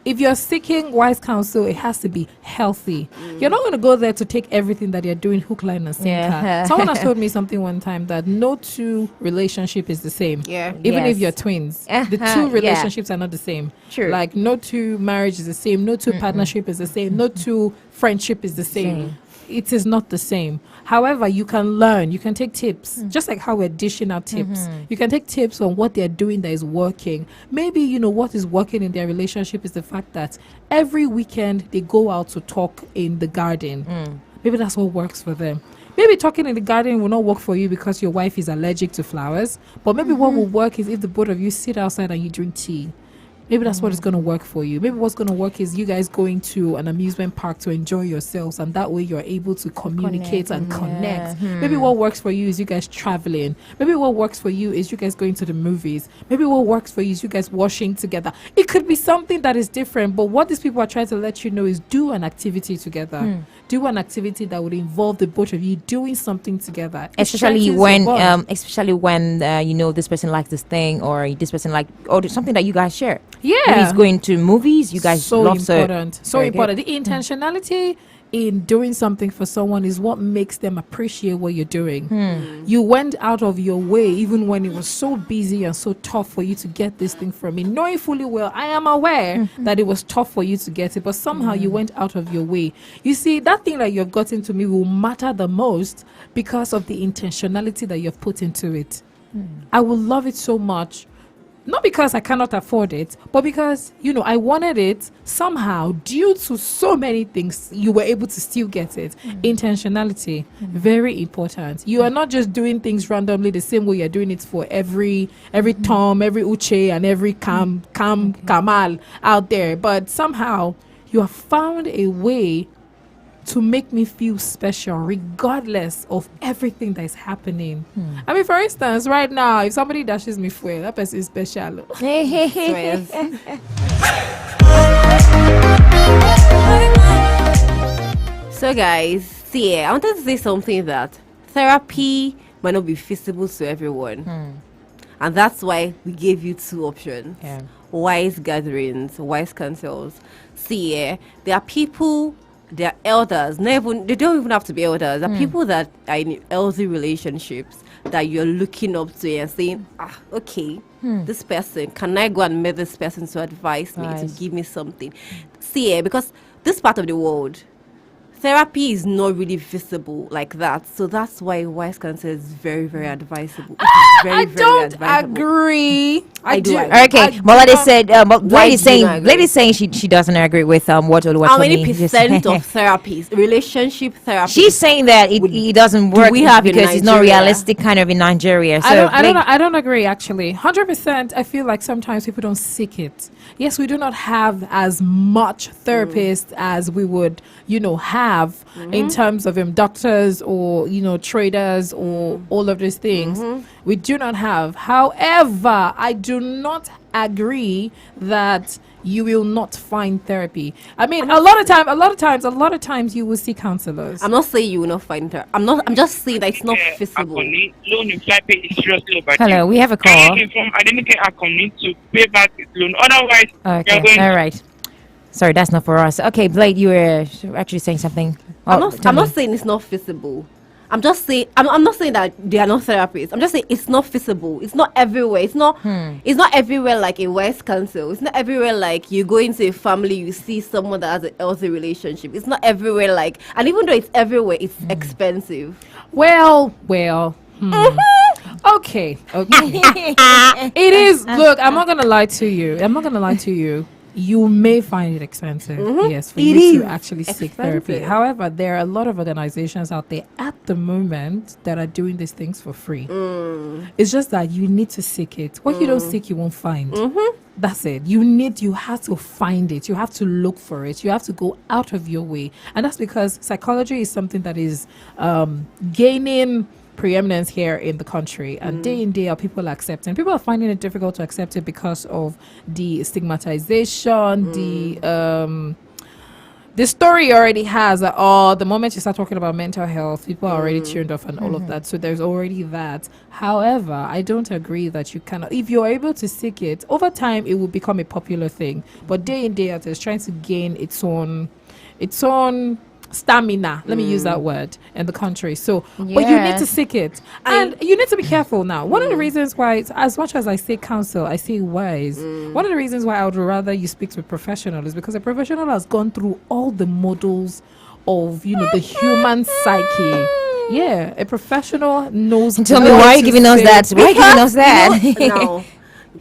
If you're seeking wise counsel, it has to be healthy. You're not going to go there to take everything that you're doing hook, line, and sinker. Someone has told me something one time that no two relationship is the same. Even if you're twins, the two relationships are not the same. True. Like no two marriage is the same, no two partnership is the same, no two friendship is the same. It is not the same. However, you can learn, you can take tips, just like how we're dishing out tips. You can take tips on what they're doing that is working. Maybe, you know, what is working in their relationship is the fact that every weekend they go out to talk in the garden. Maybe that's what works for them. Maybe talking in the garden will not work for you because your wife is allergic to flowers. But maybe what will work is if the both of you sit outside and you drink tea. Maybe that's what is going to work for you. Maybe what's going to work is you guys going to an amusement park to enjoy yourselves, and that way you're able to communicate and connect. Maybe what works for you is you guys traveling. Maybe what works for you is you guys going to the movies. Maybe what works for you is you guys washing together. It could be something that is different, but what these people are trying to let you know is do an activity together. Do an activity that would involve the both of you doing something together. Especially when you know, this person likes this thing, or this person or something that you guys share. Maybe it's going to movies. You guys so love important. So important. The intentionality in doing something for someone is what makes them appreciate what you're doing. You went out of your way even when it was so busy and so tough for you to get this thing from me, knowing fully well I am aware that it was tough for you to get it, but somehow you went out of your way. You see, that thing that you've gotten to me will matter the most because of the intentionality that you've put into it. I will love it so much. Not because I cannot afford it, but because, I wanted it somehow due to so many things. You were able to still get it. Intentionality, very important. You are not just doing things randomly the same way you're doing it for every Tom, every Uche, and every Kamal out there. But somehow you have found a way to make me feel special regardless of everything that is happening. I mean, for instance, right now, if somebody dashes me fuel, that person is special. So guys, see, I wanted to say something that therapy might not be feasible to everyone. And that's why we gave you 2 options. Wise gatherings, wise councils. See, there are people, they are elders. They don't even have to be elders. There are people that are in healthy relationships that you're looking up to and saying, okay, this person, can I go and meet this person to advise me, to give me something? See, because this part of the world, therapy is not really visible like that. So that's why wise counsel is very, very advisable. I don't agree. I do. Okay, Molade said, lady's saying she doesn't agree with what Oluwatomi. How many percent of therapies, relationship therapy? She's saying that it doesn't work we have because it's not realistic kind of in Nigeria. So I don't agree actually. 100%. I feel like sometimes people don't seek it. Yes, we do not have as much therapists as we would, have in terms of doctors or traders or all of these things. We do not have. However, I do not agree that you will not find therapy. I mean, a lot of times you will see counselors. I'm not saying you will not find her. I'm just saying that it's not feasible. Hello, we have a call. I didn't get a community to pay back this loan. Otherwise, okay, all right. Sorry, that's not for us. Okay, Blade, you were actually saying something. I'm not saying it's not feasible. I'm just saying I'm not saying that they are not therapists. I'm just saying it's not feasible. It's not everywhere. It's not everywhere like a wise counsel. It's not everywhere like you go into a family, you see someone that has a healthy relationship. It's not everywhere like, and even though it's everywhere, it's expensive. Well. Okay. It is. Look, I'm not gonna lie to you. You may find it expensive, yes, for you to actually seek therapy. However, there are a lot of organizations out there at the moment that are doing these things for free. It's just that you need to seek it. What you don't seek, you won't find. That's it. You have to find it. You have to look for it. You have to go out of your way. And that's because psychology is something that is gaining preeminence here in the country, and day in day out people are accepting. People are finding it difficult to accept it because of the stigmatization, the story already has that the moment you start talking about mental health, people are already turned off and all of that. So there's already that. However, I don't agree that you cannot. If you're able to seek it over time, it will become a popular thing. But day in day out, it's trying to gain its own stamina, let me use that word, in the country. So but you need to seek it, and you need to be careful now. One of the reasons why, as much as I say counsel, I say wise, one of the reasons why I would rather you speak to a professional is because a professional has gone through all the models of the human psyche. Yeah, a professional knows. Tell me, why are you giving us that? Why are you giving us that? No.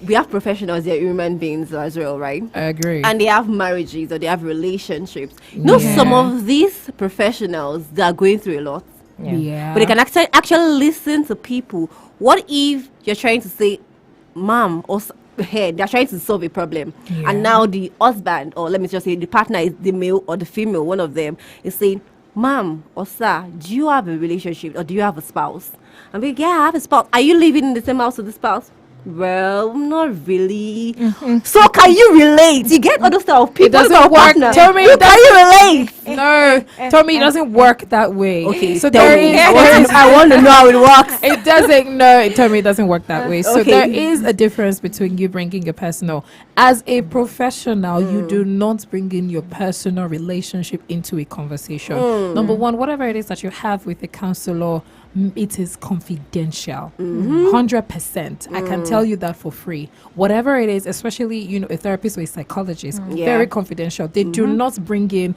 We have professionals, they're human beings as well, right? I agree. And they have marriages or they have relationships. Some of these professionals, they are going through a lot. Yeah. But they can actually listen to people. What if you're trying to say, mom, or they're trying to solve a problem. And now the husband, or let me just say the partner is the male or the female, one of them is saying, mom or sir, do you have a relationship or do you have a spouse? I'm like, yeah, I have a spouse. Are you living in the same house with the spouse? Well, not really. So can you relate? You get other stuff. People it doesn't work. Tell me, can you relate? No, tell me it doesn't work that way. Okay, so there is. I want to know how it works. It doesn't. No, tell me it doesn't work that way. So there is a difference between you bringing your personal. As a professional, you do not bring in your personal relationship into a conversation. Number one, whatever it is that you have with a counselor, it is confidential. 100%. I can tell you that for free. Whatever it is, especially a therapist or a psychologist, very confidential. They do not bring in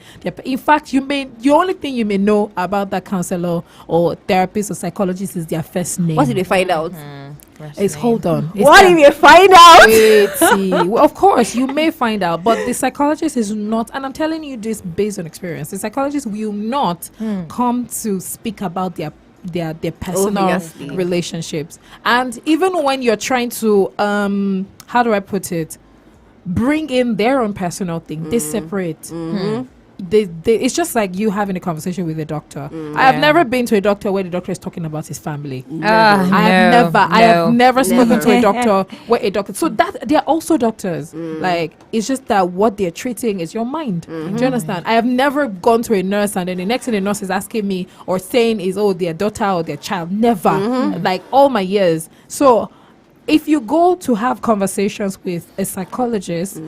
in fact, the only thing you may know about that counselor or therapist or psychologist is their first name. What did they find out? It's hold on. It's What if you find out? Wait, see. Well, of course, you may find out, but the psychologist is not, and I'm telling you this based on experience. The psychologist will not come to speak about their personal Obviously. relationships. And even when you're trying to how do I put it, bring in their own personal thing, they separate. They it's just like you having a conversation with a doctor. I have never been to a doctor where the doctor is talking about his family. I have never spoken to a doctor where a doctor, so that they're also doctors. Like, it's just that what they're treating is your mind. Do you understand? I have never gone to a nurse and then the next thing the nurse is asking me or saying is, oh, their daughter or their child. Never. Like, all my years. So if you go to have conversations with a psychologist,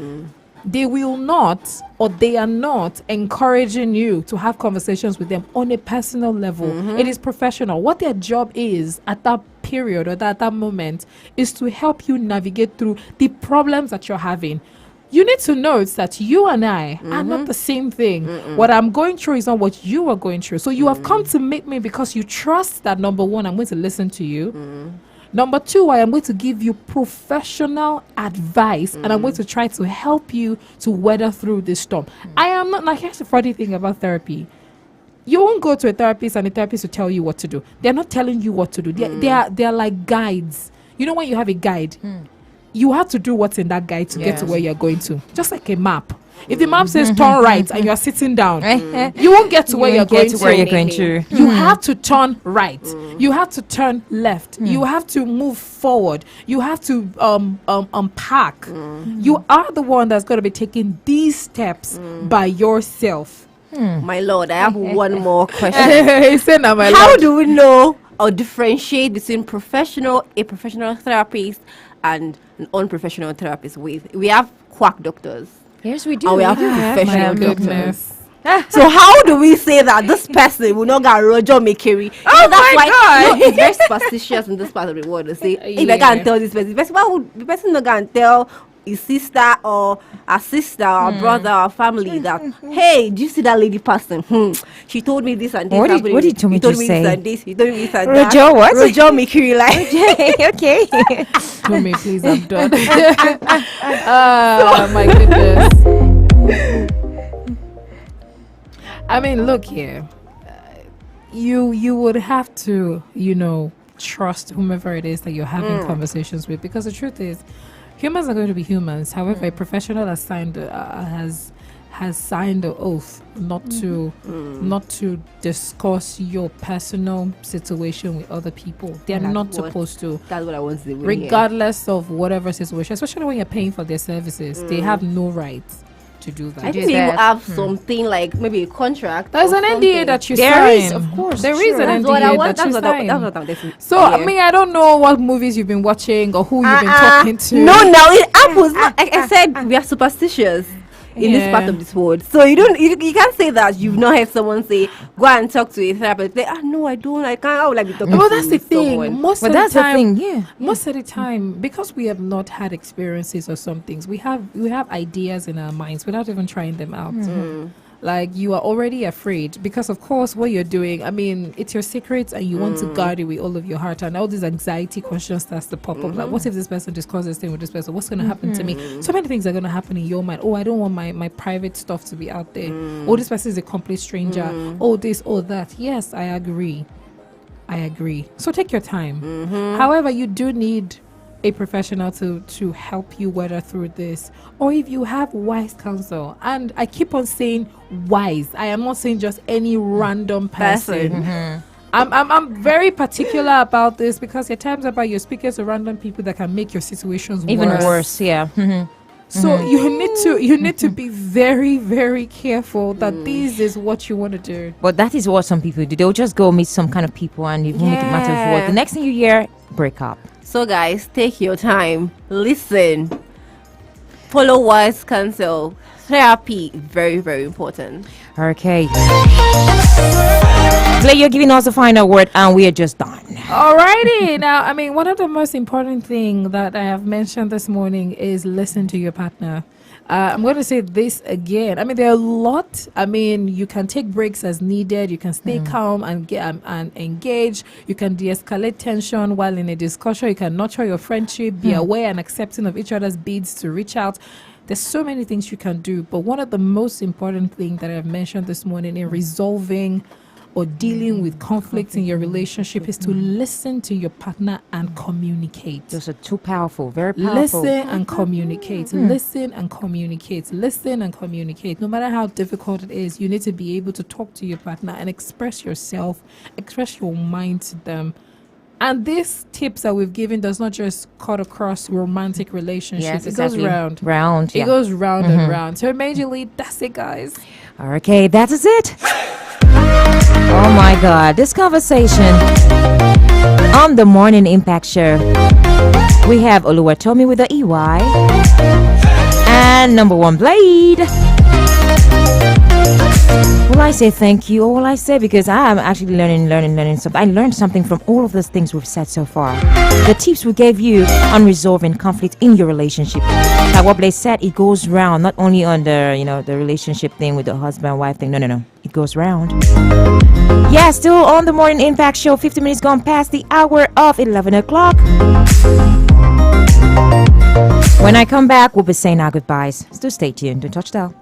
they will not, or they are not encouraging you to have conversations with them on a personal level. It is professional. What their job is at that period or at that moment is to help you navigate through the problems that you're having. You need to know that you and I are not the same thing. What I'm going through is not what you are going through. So you have come to meet me because you trust that, number one, I'm going to listen to you. Number two, I am going to give you professional advice and I'm going to try to help you to weather through this storm. I am not, like, here's the funny thing about therapy. You won't go to a therapist and the therapist will tell you what to do. They're not telling you what to do. They're like guides. You know when you have a guide, you have to do what's in that guide to get to where you're going to. Just like a map. If the map says turn right and you're sitting down, you won't get to where you're going to. You have to turn right. You have to turn left. You have to move forward. You have to unpack. You are the one that's going to be taking these steps by yourself. My lord, I have one more question. My How lord. do we know or differentiate between a professional therapist and an unprofessional therapist? We have quack doctors. Yes, we do. And we have My professional goodness. doctors. So how do we say that this person will not get Roger McCary? Oh my God. It's very superstitious in this part of the world. They say, if I can't tell this person, why would the person not can tell his sister or a sister or a brother or family that, hey, do you see that lady person? She told me this and this. What did you tell me to say? This and this. He told me this and that. Roger what? Roger McCary, like. Okay. Tell me, please, I'm done. Oh, my goodness. I mean, look here. You would have to, trust whomever it is that you're having conversations with, because the truth is, humans are going to be humans. However, a professional has signed the oath not to discuss your personal situation with other people. They're not supposed to. That's what I want to say. Regardless of whatever situation, especially when you're paying for their services, they have no right to do that. I think you have something like maybe a contract. There's an NDA that you sign. There is, of course. There is an NDA that you sign. That's what I'm definitely. So, I mean, I don't know what movies you've been watching or who you've been talking to. No, it happens. I said we are superstitious in this part of this world. So you can't say that you've not heard someone say, go and talk to a therapist. Say, no, I don't. I can't. I would like to talk to Well, that's the thing. someone. Most of the time, most of the time, because we have not had experiences or some things, we have ideas in our minds without even trying them out. Like, you are already afraid because, of course, what you're doing, I mean, it's your secret and you want to guard it with all of your heart, and all this anxiety question starts to pop up. Like, what if this person discusses this thing with this person? What's going to happen to me? So many things are going to happen in your mind. Oh, I don't want my private stuff to be out there. Oh, this person is a complete stranger. Oh, this, oh, that. Yes, I agree. So take your time. However, you do need a professional to help you weather through this, or if you have wise counsel, and I keep on saying wise, I am not saying just any random person. I'm very particular about this, because there are times about you're speaking to random people that can make your situations even worse. So you need to be very, very careful that this is what you want to do. But that is what some people do. They'll just go meet some kind of people and it won't make it matter of what. The next thing you hear, break up. So guys, take your time, listen, follow wise counsel. Therapy, very, very important. Okay. Clay, you're giving us the final word and we are just done. Alrighty. Now, I mean, one of the most important things that I have mentioned this morning is listen to your partner. I'm going to say this again. I mean, there are a lot. I mean, you can take breaks as needed. You can stay calm and and engage. You can de-escalate tension while in a discussion. You can nurture your friendship. Be aware and accepting of each other's bids to reach out. There's so many things you can do. But one of the most important things that I've mentioned this morning in resolving or dealing with conflicts in your relationship is to listen to your partner and communicate. Those are too powerful, very powerful. Listen and communicate. Listen and communicate. Listen and communicate. No matter how difficult it is, you need to be able to talk to your partner and express yourself, express your mind to them. And these tips that we've given does not just cut across romantic relationships. Yes, it goes round. Round, It goes round and round. So majorly, that's it, guys. Okay, that is it. Oh my God, this conversation on the Morning Impact Show. We have Oluwatomi with the EY and number one Blade. Will I say thank you, or will I say, because I am actually learning something. I learned something from all of those things we've said so far. The tips we gave you on resolving conflict in your relationship. Like what Blade said, it goes round, not only on the relationship thing with the husband wife thing. No. It goes round. Yeah, still on the Morning Impact Show. 50 minutes gone past the hour of 11 o'clock. When I come back, we'll be saying our goodbyes. Still stay tuned. Don't touch dial.